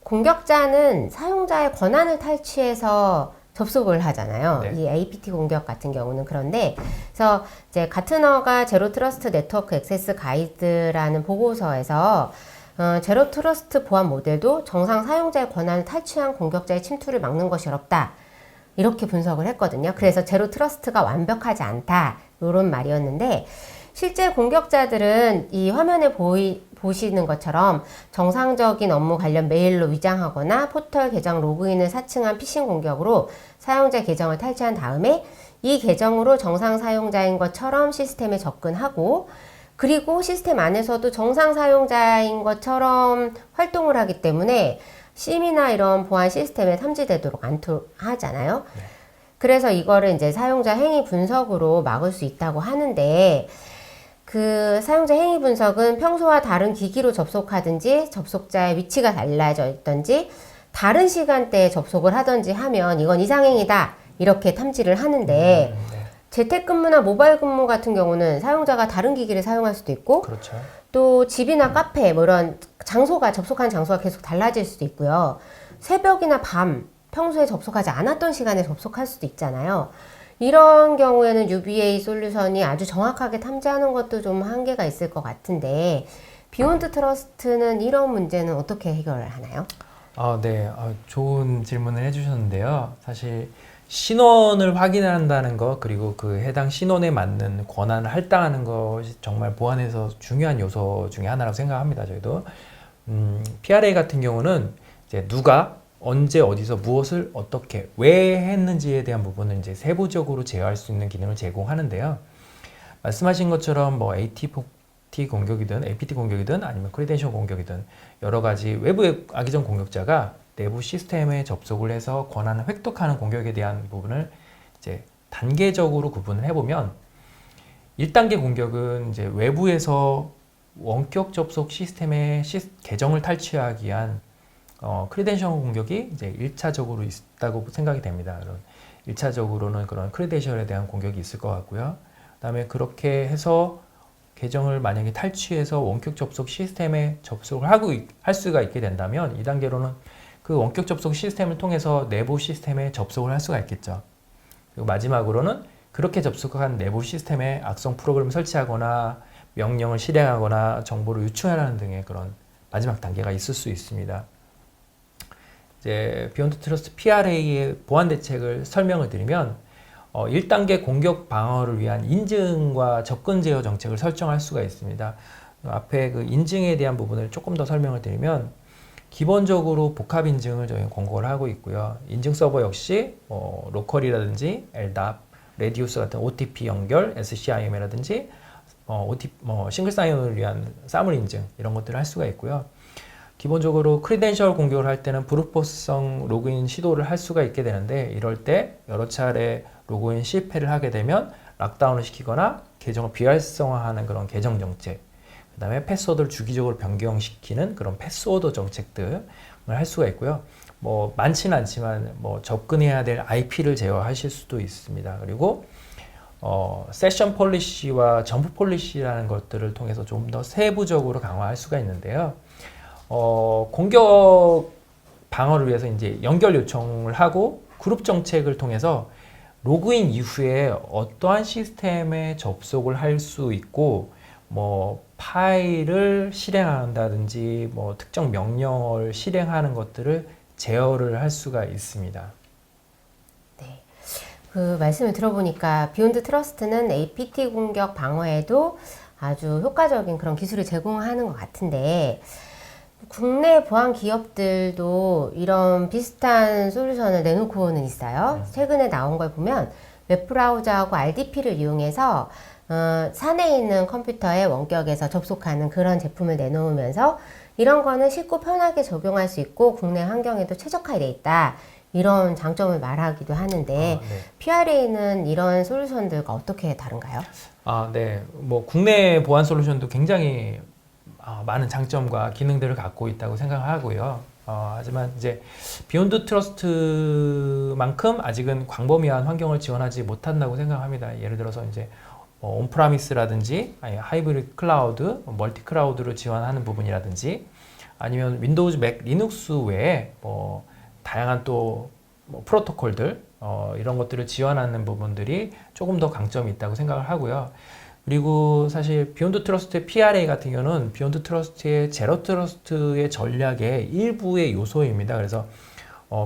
공격자는 사용자의 권한을 탈취해서 접속을 하잖아요. 네. 이 APT 공격 같은 경우는 그런데, 그래서 이제 가트너가 제로 트러스트 네트워크 액세스 가이드라는 보고서에서 제로 트러스트 보안 모델도 정상 사용자의 권한을 탈취한 공격자의 침투를 막는 것이 어렵다. 이렇게 분석을 했거든요. 그래서 제로 트러스트가 완벽하지 않다. 이런 말이었는데, 실제 공격자들은 이 화면에 보시는 것처럼 정상적인 업무 관련 메일로 위장하거나 포털 계정 로그인을 사칭한 피싱 공격으로 사용자 계정을 탈취한 다음에 이 계정으로 정상 사용자인 것처럼 시스템에 접근하고 그리고 시스템 안에서도 정상 사용자인 것처럼 활동을 하기 때문에 심이나 이런 보안 시스템에 탐지되도록 하잖아요. 네. 그래서 이거를 이제 사용자 행위 분석으로 막을 수 있다고 하는데 그 사용자 행위 분석은 평소와 다른 기기로 접속하든지 접속자의 위치가 달라져 있든지 다른 시간대에 접속을 하든지 하면 이건 이상행위다 이렇게 탐지를 하는데 네. 재택근무나 모바일 근무 같은 경우는 사용자가 다른 기기를 사용할 수도 있고 그렇죠. 또 집이나 카페 뭐 이런 장소가 접속한 장소가 계속 달라질 수도 있고요. 새벽이나 밤 평소에 접속하지 않았던 시간에 접속할 수도 있잖아요. 이런 경우에는 UBA 솔루션이 아주 정확하게 탐지하는 것도 좀 한계가 있을 것 같은데 비욘드 트러스트는 이런 문제는 어떻게 해결을 하나요? 네. 좋은 질문을 해주셨는데요. 사실 신원을 확인한다는 것 그리고 그 해당 신원에 맞는 권한을 할당하는 것이 정말 보안에서 중요한 요소 중에 하나라고 생각합니다. 저희도 PRA 같은 경우는 이제 누가 언제 어디서 무엇을 어떻게 왜 했는지에 대한 부분을 이제 세부적으로 제어할 수 있는 기능을 제공하는데요. 말씀하신 것처럼 뭐 APT 공격이든 아니면 크레덴셜 공격이든 여러 가지 외부의 악의적 공격자가 내부 시스템에 접속을 해서 권한을 획득하는 공격에 대한 부분을 이제 단계적으로 구분을 해보면 1단계 공격은 이제 외부에서 원격 접속 시스템의 계정을 탈취하기 위한 크레덴셜 공격이 이제 1차적으로 있다고 생각이 됩니다. 그런 1차적으로는 그런 크레덴셜에 대한 공격이 있을 것 같고요. 그 다음에 그렇게 해서 계정을 만약에 탈취해서 원격 접속 시스템에 접속을 할 수가 있게 된다면 2단계로는 그 원격 접속 시스템을 통해서 내부 시스템에 접속을 할 수가 있겠죠. 그리고 마지막으로는 그렇게 접속한 내부 시스템에 악성 프로그램을 설치하거나 명령을 실행하거나 정보를 유출하는 등의 그런 마지막 단계가 있을 수 있습니다. 이제 비욘드 트러스트 PRA의 보안 대책을 설명을 드리면 1단계 공격 방어를 위한 인증과 접근 제어 정책을 설정할 수가 있습니다. 앞에 그 인증에 대한 부분을 조금 더 설명을 드리면 기본적으로 복합 인증을 저희는 권고를 하고 있고요. 인증 서버 역시 로컬이라든지 LDAP, 레디우스 같은 OTP 연결, SCIM이라든지 싱글 사인온을 위한 사물 인증 이런 것들을 할 수가 있고요. 기본적으로 크레덴셜 공격을 할 때는 브루트포스성 로그인 시도를 할 수가 있게 되는데 이럴 때 여러 차례 로그인 실패를 하게 되면 락다운을 시키거나 계정을 비활성화하는 그런 계정 정책 그다음에 패스워드를 주기적으로 변경시키는 그런 패스워드 정책들을 할 수가 있고요. 뭐 많지는 않지만 뭐 접근해야 될 IP를 제어하실 수도 있습니다. 그리고 세션 폴리시와 점프 폴리시라는 것들을 통해서 좀 더 세부적으로 강화할 수가 있는데요. 공격 방어를 위해서 이제 연결 요청을 하고 그룹 정책을 통해서 로그인 이후에 어떠한 시스템에 접속을 할 수 있고 뭐 파일을 실행한다든지 뭐 특정 명령을 실행하는 것들을 제어를 할 수가 있습니다. 네. 그 말씀을 들어보니까 비욘드 트러스트는 APT 공격 방어에도 아주 효과적인 그런 기술을 제공하는 것 같은데 국내 보안 기업들도 이런 비슷한 솔루션을 내놓고는 있어요. 최근에 나온 걸 보면 웹브라우저하고 RDP를 이용해서 산에 있는 컴퓨터의 원격에서 접속하는 그런 제품을 내놓으면서 이런 거는 쉽고 편하게 적용할 수 있고 국내 환경에도 최적화되어 있다. 이런 장점을 말하기도 하는데 네. PRA는 이런 솔루션들과 어떻게 다른가요? 네. 뭐 국내 보안 솔루션도 굉장히 많은 장점과 기능들을 갖고 있다고 생각하고요. 하지만 이제 비욘드 트러스트만큼 아직은 광범위한 환경을 지원하지 못한다고 생각합니다. 예를 들어서 이제 온프라미스라든지 하이브리드 클라우드, 멀티 클라우드를 지원하는 부분이라든지 아니면 윈도우즈, 맥, 리눅스 외에 뭐 다양한 또 뭐 프로토콜들 이런 것들을 지원하는 부분들이 조금 더 강점이 있다고 생각을 하고요. 그리고 사실 비욘드 트러스트의 PRA 같은 경우는 비욘드 트러스트의 제로 트러스트의 전략의 일부의 요소입니다. 그래서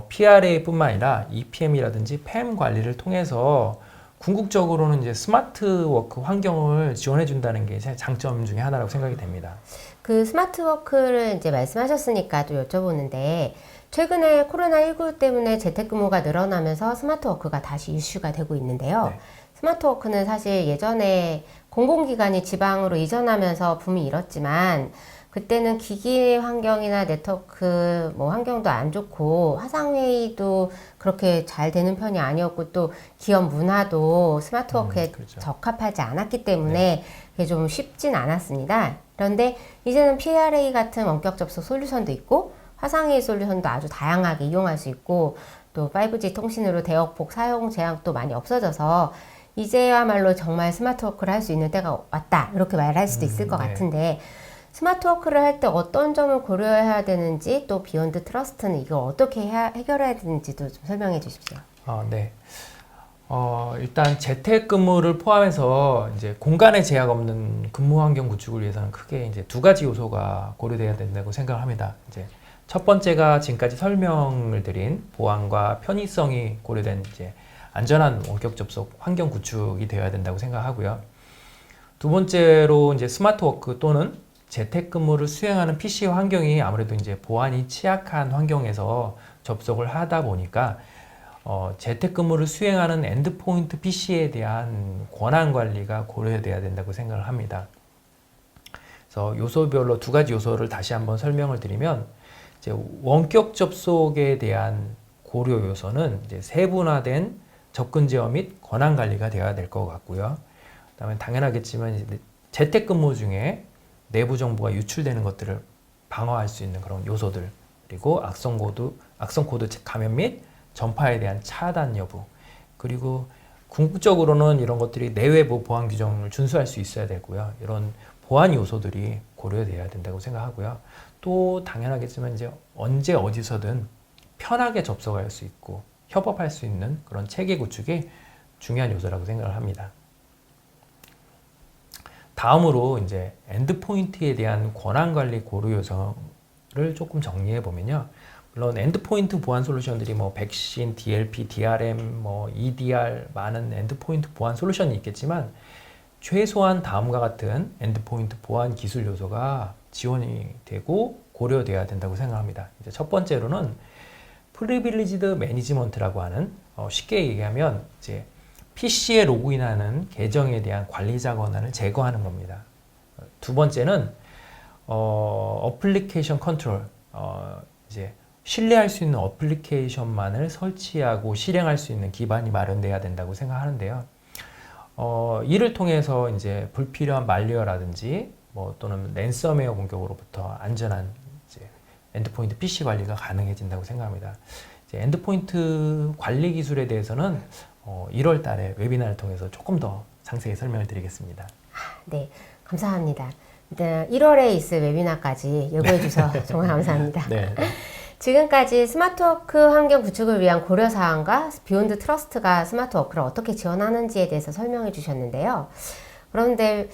PRA뿐만 아니라 EPM이라든지 PAM 관리를 통해서 궁극적으로는 이제 스마트워크 환경을 지원해 준다는 게 제 장점 중에 하나라고 생각이 됩니다. 그 스마트워크를 이제 말씀하셨으니까 또 여쭤보는데 최근에 코로나19 때문에 재택근무가 늘어나면서 스마트워크가 다시 이슈가 되고 있는데요. 네. 스마트워크는 사실 예전에 공공기관이 지방으로 이전하면서 붐이 일었지만 그때는 기기 환경이나 네트워크 뭐 환경도 안 좋고 화상회의도 그렇게 잘 되는 편이 아니었고 또 기업 문화도 스마트워크에 그렇죠. 적합하지 않았기 때문에 그게 좀 쉽진 않았습니다. 그런데 이제는 PRA 같은 원격 접속 솔루션도 있고 화상회의 솔루션도 아주 다양하게 이용할 수 있고 또 5G 통신으로 대역폭 사용 제약도 많이 없어져서 이제야말로 정말 스마트워크를 할 수 있는 때가 왔다 이렇게 말할 수도 있을 것 네. 같은데 스마트워크를 할 때 어떤 점을 고려해야 되는지 또 비욘드 트러스트는 이걸 어떻게 해결해야 되는지도 좀 설명해 주십시오. 네. 일단 재택근무를 포함해서 이제 공간의 제약 없는 근무 환경 구축을 위해서는 크게 이제 두 가지 요소가 고려돼야 된다고 생각을 합니다. 이제 첫 번째가 지금까지 설명을 드린 보안과 편의성이 고려된 이제 안전한 원격 접속 환경 구축이 되어야 된다고 생각하고요. 두 번째로 이제 스마트워크 또는 재택근무를 수행하는 PC 환경이 아무래도 이제 보안이 취약한 환경에서 접속을 하다 보니까 재택근무를 수행하는 엔드포인트 PC에 대한 권한 관리가 고려돼야 된다고 생각을 합니다. 그래서 요소별로 두 가지 요소를 다시 한번 설명을 드리면 이제 원격 접속에 대한 고려 요소는 이제 세분화된 접근 제어 및 권한 관리가 되어야 될 것 같고요. 그다음에 당연하겠지만 이제 재택근무 중에 내부 정보가 유출되는 것들을 방어할 수 있는 그런 요소들 그리고 악성 코드 감염 및 전파에 대한 차단 여부 그리고 궁극적으로는 이런 것들이 내외부 보안 규정을 준수할 수 있어야 되고요. 이런 보안 요소들이 고려돼야 된다고 생각하고요. 또 당연하겠지만 이제 언제 어디서든 편하게 접속할 수 있고 협업할 수 있는 그런 체계 구축이 중요한 요소라고 생각을 합니다. 다음으로 이제 엔드포인트에 대한 권한 관리 고려 요소를 조금 정리해 보면요. 물론 엔드포인트 보안 솔루션들이 뭐 백신, DLP, DRM, 뭐 EDR 많은 엔드포인트 보안 솔루션이 있겠지만 최소한 다음과 같은 엔드포인트 보안 기술 요소가 지원이 되고 고려돼야 된다고 생각합니다. 이제 첫 번째로는 프리빌리지드 매니지먼트라고 하는 쉽게 얘기하면 이제 PC에 로그인하는 계정에 대한 관리자 권한을 제거하는 겁니다. 두 번째는 어플리케이션 컨트롤 이제 신뢰할 수 있는 어플리케이션만을 설치하고 실행할 수 있는 기반이 마련돼야 된다고 생각하는데요. 이를 통해서 이제 불필요한 말웨어라든지 뭐 또는 랜섬웨어 공격으로부터 안전한 이제 엔드포인트 PC 관리가 가능해진다고 생각합니다. 이제 엔드포인트 관리 기술에 대해서는 1월 달에 웨비나를 통해서 조금 더 상세히 설명을 드리겠습니다. 네, 감사합니다. 네, 1월에 있을 웨비나까지 예고해 주셔서 정말 감사합니다. 네. 지금까지 스마트워크 환경 구축을 위한 고려사항과 비욘드 트러스트가 스마트워크를 어떻게 지원하는지에 대해서 설명해 주셨는데요. 그런데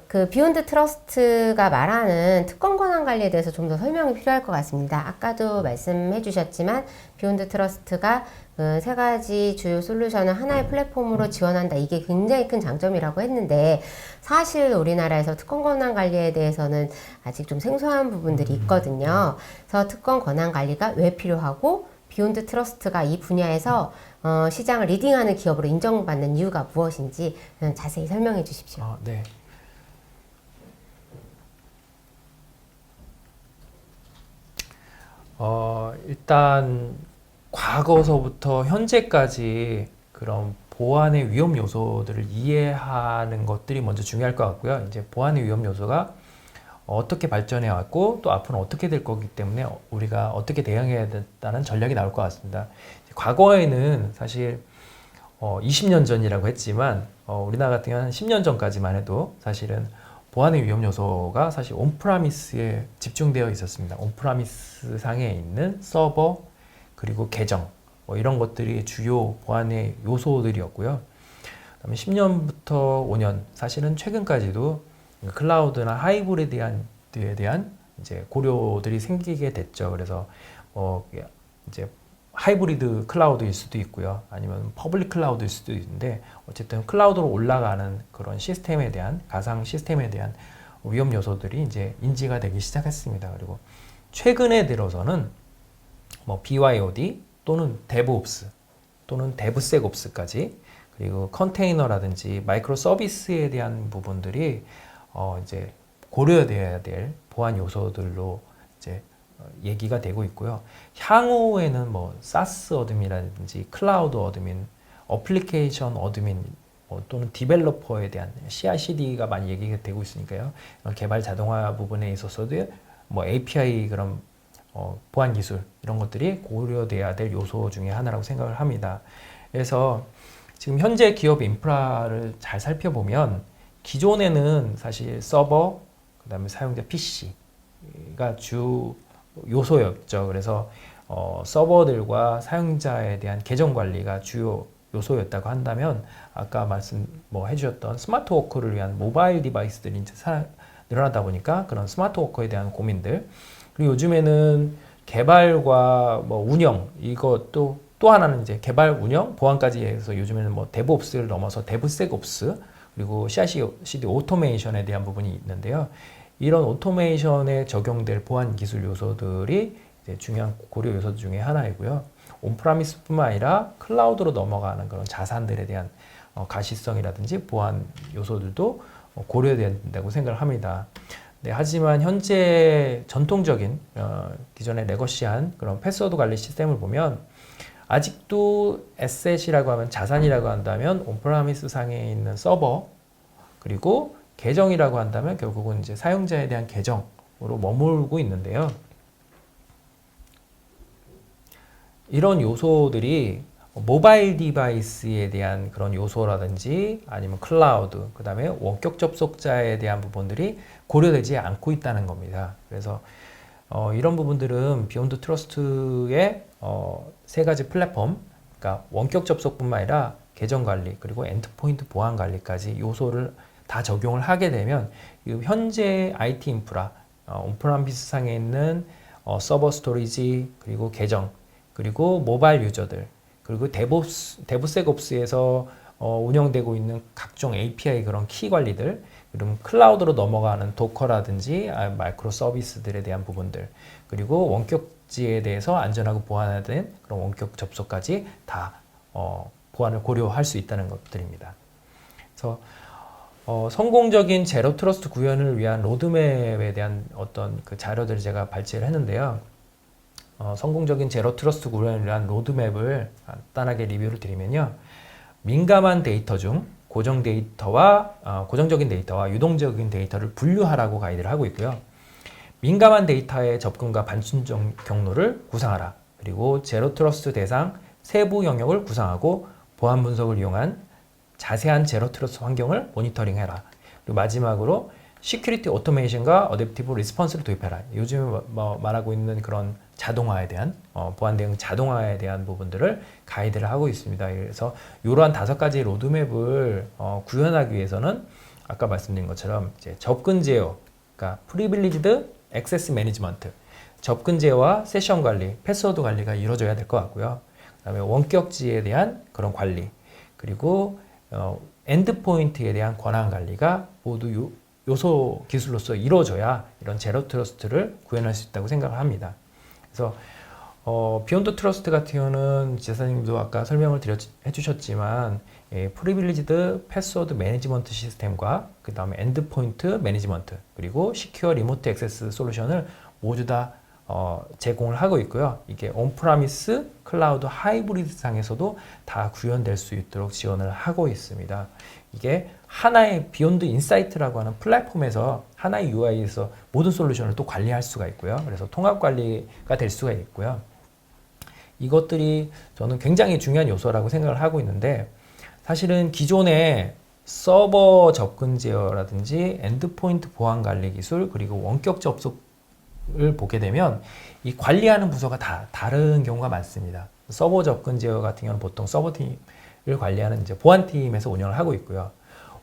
그 비욘드 트러스트가 말하는 특권 권한 관리에 대해서 좀 더 설명이 필요할 것 같습니다. 아까도 말씀해 주셨지만 비욘드 트러스트가 그 세 가지 주요 솔루션을 하나의 플랫폼으로 지원한다. 이게 굉장히 큰 장점이라고 했는데 사실 우리나라에서 특권 권한 관리에 대해서는 아직 좀 생소한 부분들이 있거든요. 그래서 특권 권한 관리가 왜 필요하고 비욘드 트러스트가 이 분야에서 시장을 리딩하는 기업으로 인정받는 이유가 무엇인지 자세히 설명해 주십시오. 네. 일단 과거서부터 현재까지 그런 보안의 위험 요소들을 이해하는 것들이 먼저 중요할 것 같고요. 이제 보안의 위험 요소가 어떻게 발전해 왔고 또 앞으로는 어떻게 될 거기 때문에 우리가 어떻게 대응해야 된다는 전략이 나올 것 같습니다. 과거에는 사실 20년 전이라고 했지만 우리나라 같은 경우는 10년 전까지만 해도 사실은 보안의 위험 요소가 사실 온프라미스에 집중되어 있었습니다. 온프라미스 상에 있는 서버 그리고 계정 뭐 이런 것들이 주요 보안의 요소들이었고요. 그다음에 10년부터 5년 사실은 최근까지도 클라우드나 하이브리드에 대한 이제 고려들이 생기게 됐죠. 그래서 이제 하이브리드 클라우드일 수도 있고요. 아니면 퍼블릭 클라우드일 수도 있는데 어쨌든 클라우드로 올라가는 그런 시스템에 대한 가상 시스템에 대한 위험 요소들이 이제 인지가 되기 시작했습니다. 그리고 최근에 들어서는 뭐 BYOD 또는 DevOps 또는 DevSecOps까지 그리고 컨테이너라든지 마이크로 서비스에 대한 부분들이 이제 고려돼야 될 보안 요소들로 이제 얘기가 되고 있고요. 향후에는 뭐 사스 어드민이라든지 클라우드 어드민, 어플리케이션 어드민 또는 디벨로퍼에 대한 CI/CD가 많이 얘기가 되고 있으니까요. 개발 자동화 부분에 있어서도 뭐 API 그런 보안 기술 이런 것들이 고려돼야 될 요소 중에 하나라고 생각을 합니다. 그래서 지금 현재 기업 인프라를 잘 살펴보면 기존에는 사실 서버, 그 다음에 사용자 PC가 주 요소였죠. 그래서 서버들과 사용자에 대한 계정 관리가 주요 요소였다고 한다면 아까 말씀 해주셨던 스마트워크를 위한 모바일 디바이스들이 이제 늘어나다 보니까 그런 스마트워크에 대한 고민들 그리고 요즘에는 개발과 운영 이것도 또 하나는 이제 개발 운영 보안까지 해서 요즘에는 뭐 데브옵스를 넘어서 데브섹옵스 그리고 CI/CD 오토메이션에 대한 부분이 있는데요. 이런 오토메이션에 적용될 보안 기술 요소들이 이제 중요한 고려 요소 중에 하나이고요. 온프라미스뿐만 아니라 클라우드로 넘어가는 그런 자산들에 대한 가시성이라든지 보안 요소들도 고려된다고 생각을 합니다. 네, 하지만 현재 전통적인 기존의 레거시한 그런 패스워드 관리 시스템을 보면 아직도 에셋이라고 하면 자산이라고 한다면 온프라미스 상에 있는 서버 그리고 계정이라고 한다면 결국은 이제 사용자에 대한 계정으로 머물고 있는데요. 이런 요소들이 모바일 디바이스에 대한 그런 요소라든지 아니면 클라우드, 그 다음에 원격 접속자에 대한 부분들이 고려되지 않고 있다는 겁니다. 그래서 이런 부분들은 비욘드 트러스트의 세 가지 플랫폼, 그러니까 원격 접속뿐만 아니라 계정 관리 그리고 엔드포인트 보안 관리까지 요소를 다 적용을 하게 되면 현재 IT 인프라, 온프라미스 상에 있는 서버 스토리지 그리고 계정 그리고 모바일 유저들 그리고 데브섹옵스에서 운영되고 있는 각종 API 그런 키 관리들 그리고 클라우드로 넘어가는 도커라든지 마이크로 서비스들에 대한 부분들 그리고 원격지에 대해서 안전하고 보안화된 그런 원격 접속까지 다 보안을 고려할 수 있다는 것들입니다. 그래서 성공적인 제로 트러스트 구현을 위한 로드맵에 대한 어떤 그 자료들을 제가 발제를 했는데요. 성공적인 제로 트러스트 구현을 위한 로드맵을 간단하게 리뷰를 드리면요. 민감한 데이터 중 고정적인 데이터와 유동적인 데이터를 분류하라고 가이드를 하고 있고요. 민감한 데이터의 접근과 반순 경로를 구상하라. 그리고 제로 트러스트 대상 세부 영역을 구상하고 보안 분석을 이용한 자세한 제로 트러스트 환경을 모니터링해라. 그리고 마지막으로 시큐리티 오토메이션과 어댑티브 리스폰스를 도입해라. 요즘 말하고 있는 그런 자동화에 대한 보안 대응 자동화에 대한 부분들을 가이드를 하고 있습니다. 그래서 이러한 5가지 로드맵을 구현하기 위해서는 아까 말씀드린 것처럼 이제 접근 제어, 그러니까 프리빌리지드 액세스 매니지먼트, 접근 제어와 세션 관리, 패스워드 관리가 이루어져야 될 것 같고요. 그다음에 원격지에 대한 그런 관리, 그리고 엔드포인트에 대한 권한 관리가 모두 요소 기술로서 이루어져야 이런 제로 트러스트를 구현할 수 있다고 생각을 합니다. 그래서 비욘드 트러스트 같은 경우는 지사님도 아까 설명을 해주셨지만 프리빌리지드 패스워드 매니지먼트 시스템과 그 다음에 엔드포인트 매니지먼트 그리고 시큐어 리모트 액세스 솔루션을 모두 다 제공을 하고 있고요. 이게 온프라미스, 클라우드, 하이브리드 상에서도 다 구현될 수 있도록 지원을 하고 있습니다. 이게 하나의 비욘드 인사이트라고 하는 플랫폼에서 하나의 UI에서 모든 솔루션을 또 관리할 수가 있고요. 그래서 통합 관리가 될 수가 있고요. 이것들이 저는 굉장히 중요한 요소라고 생각을 하고 있는데 사실은 기존의 서버 접근 제어라든지 엔드포인트 보안 관리 기술 그리고 원격 접속을 보게 되면 이 관리하는 부서가 다 다른 경우가 많습니다. 서버 접근 제어 같은 경우는 보통 서버팀을 관리하는 이제 보안팀에서 운영을 하고 있고요.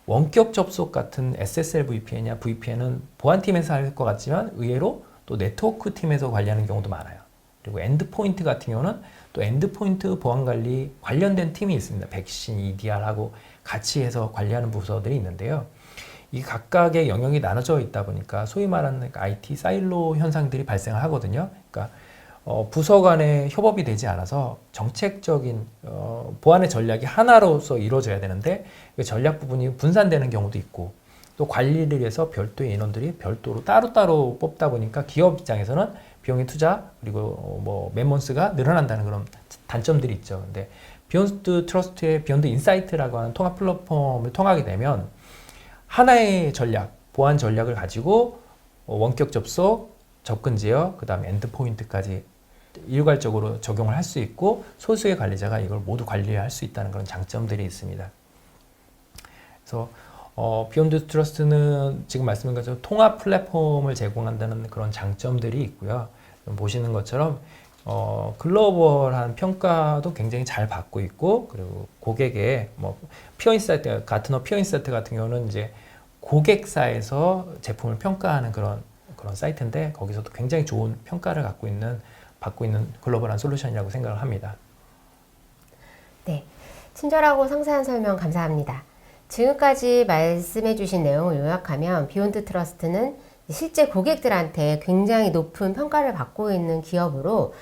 원격 접속 같은 SSL VPN이나 VPN은 보안팀에서 할 것 같지만 의외로 또 네트워크 팀에서 관리하는 경우도 많아요. 그리고 엔드포인트 같은 경우는 또 엔드포인트 보안 관리 관련된 팀이 있습니다. 백신, EDR하고 같이 해서 관리하는 부서들이 있는데요. 이 각각의 영역이 나눠져 있다 보니까 소위 말하는 IT 사일로 현상들이 발생을 하거든요. 그러니까 부서 간의 협업이 되지 않아서 정책적인 보안의 전략이 하나로서 이루어져야 되는데 그 전략 부분이 분산되는 경우도 있고 또 관리를 위해서 별도의 인원들이 별도로 따로따로 뽑다 보니까 기업 입장에서는 비용의 투자 그리고 맨먼스가 늘어난다는 그런 단점들이 있죠. 근데 비욘드 트러스트의 비욘드 인사이트라고 하는 통합 플랫폼을 통하게 되면 하나의 전략, 보안 전략을 가지고 원격 접속, 접근 제어, 그 다음에 엔드포인트까지 일괄적으로 적용을 할 수 있고 소수의 관리자가 이걸 모두 관리할 수 있다는 그런 장점들이 있습니다. 그래서 비욘드 트러스트는 지금 말씀드린 것처럼 통합 플랫폼을 제공한다는 그런 장점들이 있고요. 보시는 것처럼 글로벌한 평가도 굉장히 잘 받고 있고 그리고 고객의 피어인사이트 가트너 피어인사이트 같은 경우는 이제 고객사에서 제품을 평가하는 그런 사이트인데 거기서도 굉장히 좋은 평가를 받고 있는 글로벌한 솔루션이라고 생각을 합니다. 네, 친절하고 상세한 설명 감사합니다. 지금까지 말씀해주신 내용을 요약하면 비욘드 트러스트는 실제 고객들한테 굉장히 높은 평가를 받고 있는 기업으로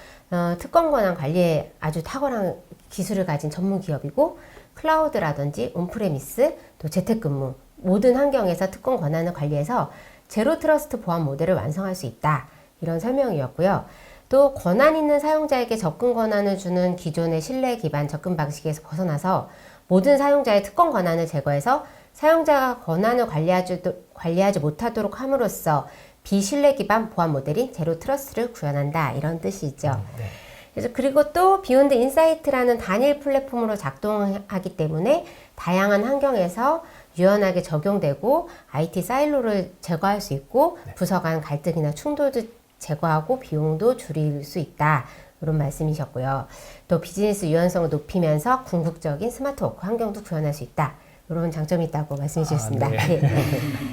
특권 권한 관리에 아주 탁월한 기술을 가진 전문 기업이고 클라우드라든지 온프레미스 또 재택근무 모든 환경에서 특권 권한을 관리해서 제로 트러스트 보안 모델을 완성할 수 있다. 이런 설명이었고요. 또 권한 있는 사용자에게 접근 권한을 주는 기존의 신뢰 기반 접근 방식에서 벗어나서 모든 사용자의 특권 권한을 제거해서 사용자가 권한을 관리하지 못하도록 함으로써 비신뢰 기반 보안 모델인 제로 트러스트를 구현한다. 이런 뜻이죠. 네. 그래서 그리고 또 비욘드 인사이트라는 단일 플랫폼으로 작동하기 때문에 다양한 환경에서 유연하게 적용되고 IT 사일로를 제거할 수 있고 부서 간 갈등이나 충돌도 제거하고 비용도 줄일 수 있다. 이런 말씀이셨고요. 또 비즈니스 유연성을 높이면서 궁극적인 스마트 워크 환경도 구현할 수 있다. 이런 장점이 있다고 말씀해 주셨습니다. 네.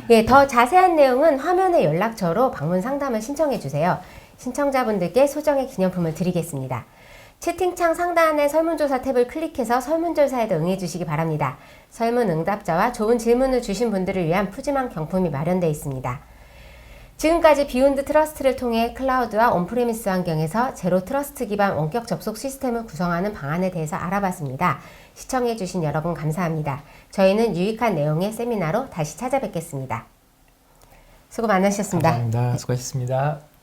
네, 더 자세한 내용은 화면의 연락처로 방문 상담을 신청해 주세요. 신청자분들께 소정의 기념품을 드리겠습니다. 채팅창 상단의 설문조사 탭을 클릭해서 설문조사에도 응해 주시기 바랍니다. 설문 응답자와 좋은 질문을 주신 분들을 위한 푸짐한 경품이 마련되어 있습니다. 지금까지 비욘드 트러스트를 통해 클라우드와 온프레미스 환경에서 제로 트러스트 기반 원격 접속 시스템을 구성하는 방안에 대해서 알아봤습니다. 시청해주신 여러분 감사합니다. 저희는 유익한 내용의 세미나로 다시 찾아뵙겠습니다. 수고 많으셨습니다. 감사합니다. 수고하셨습니다.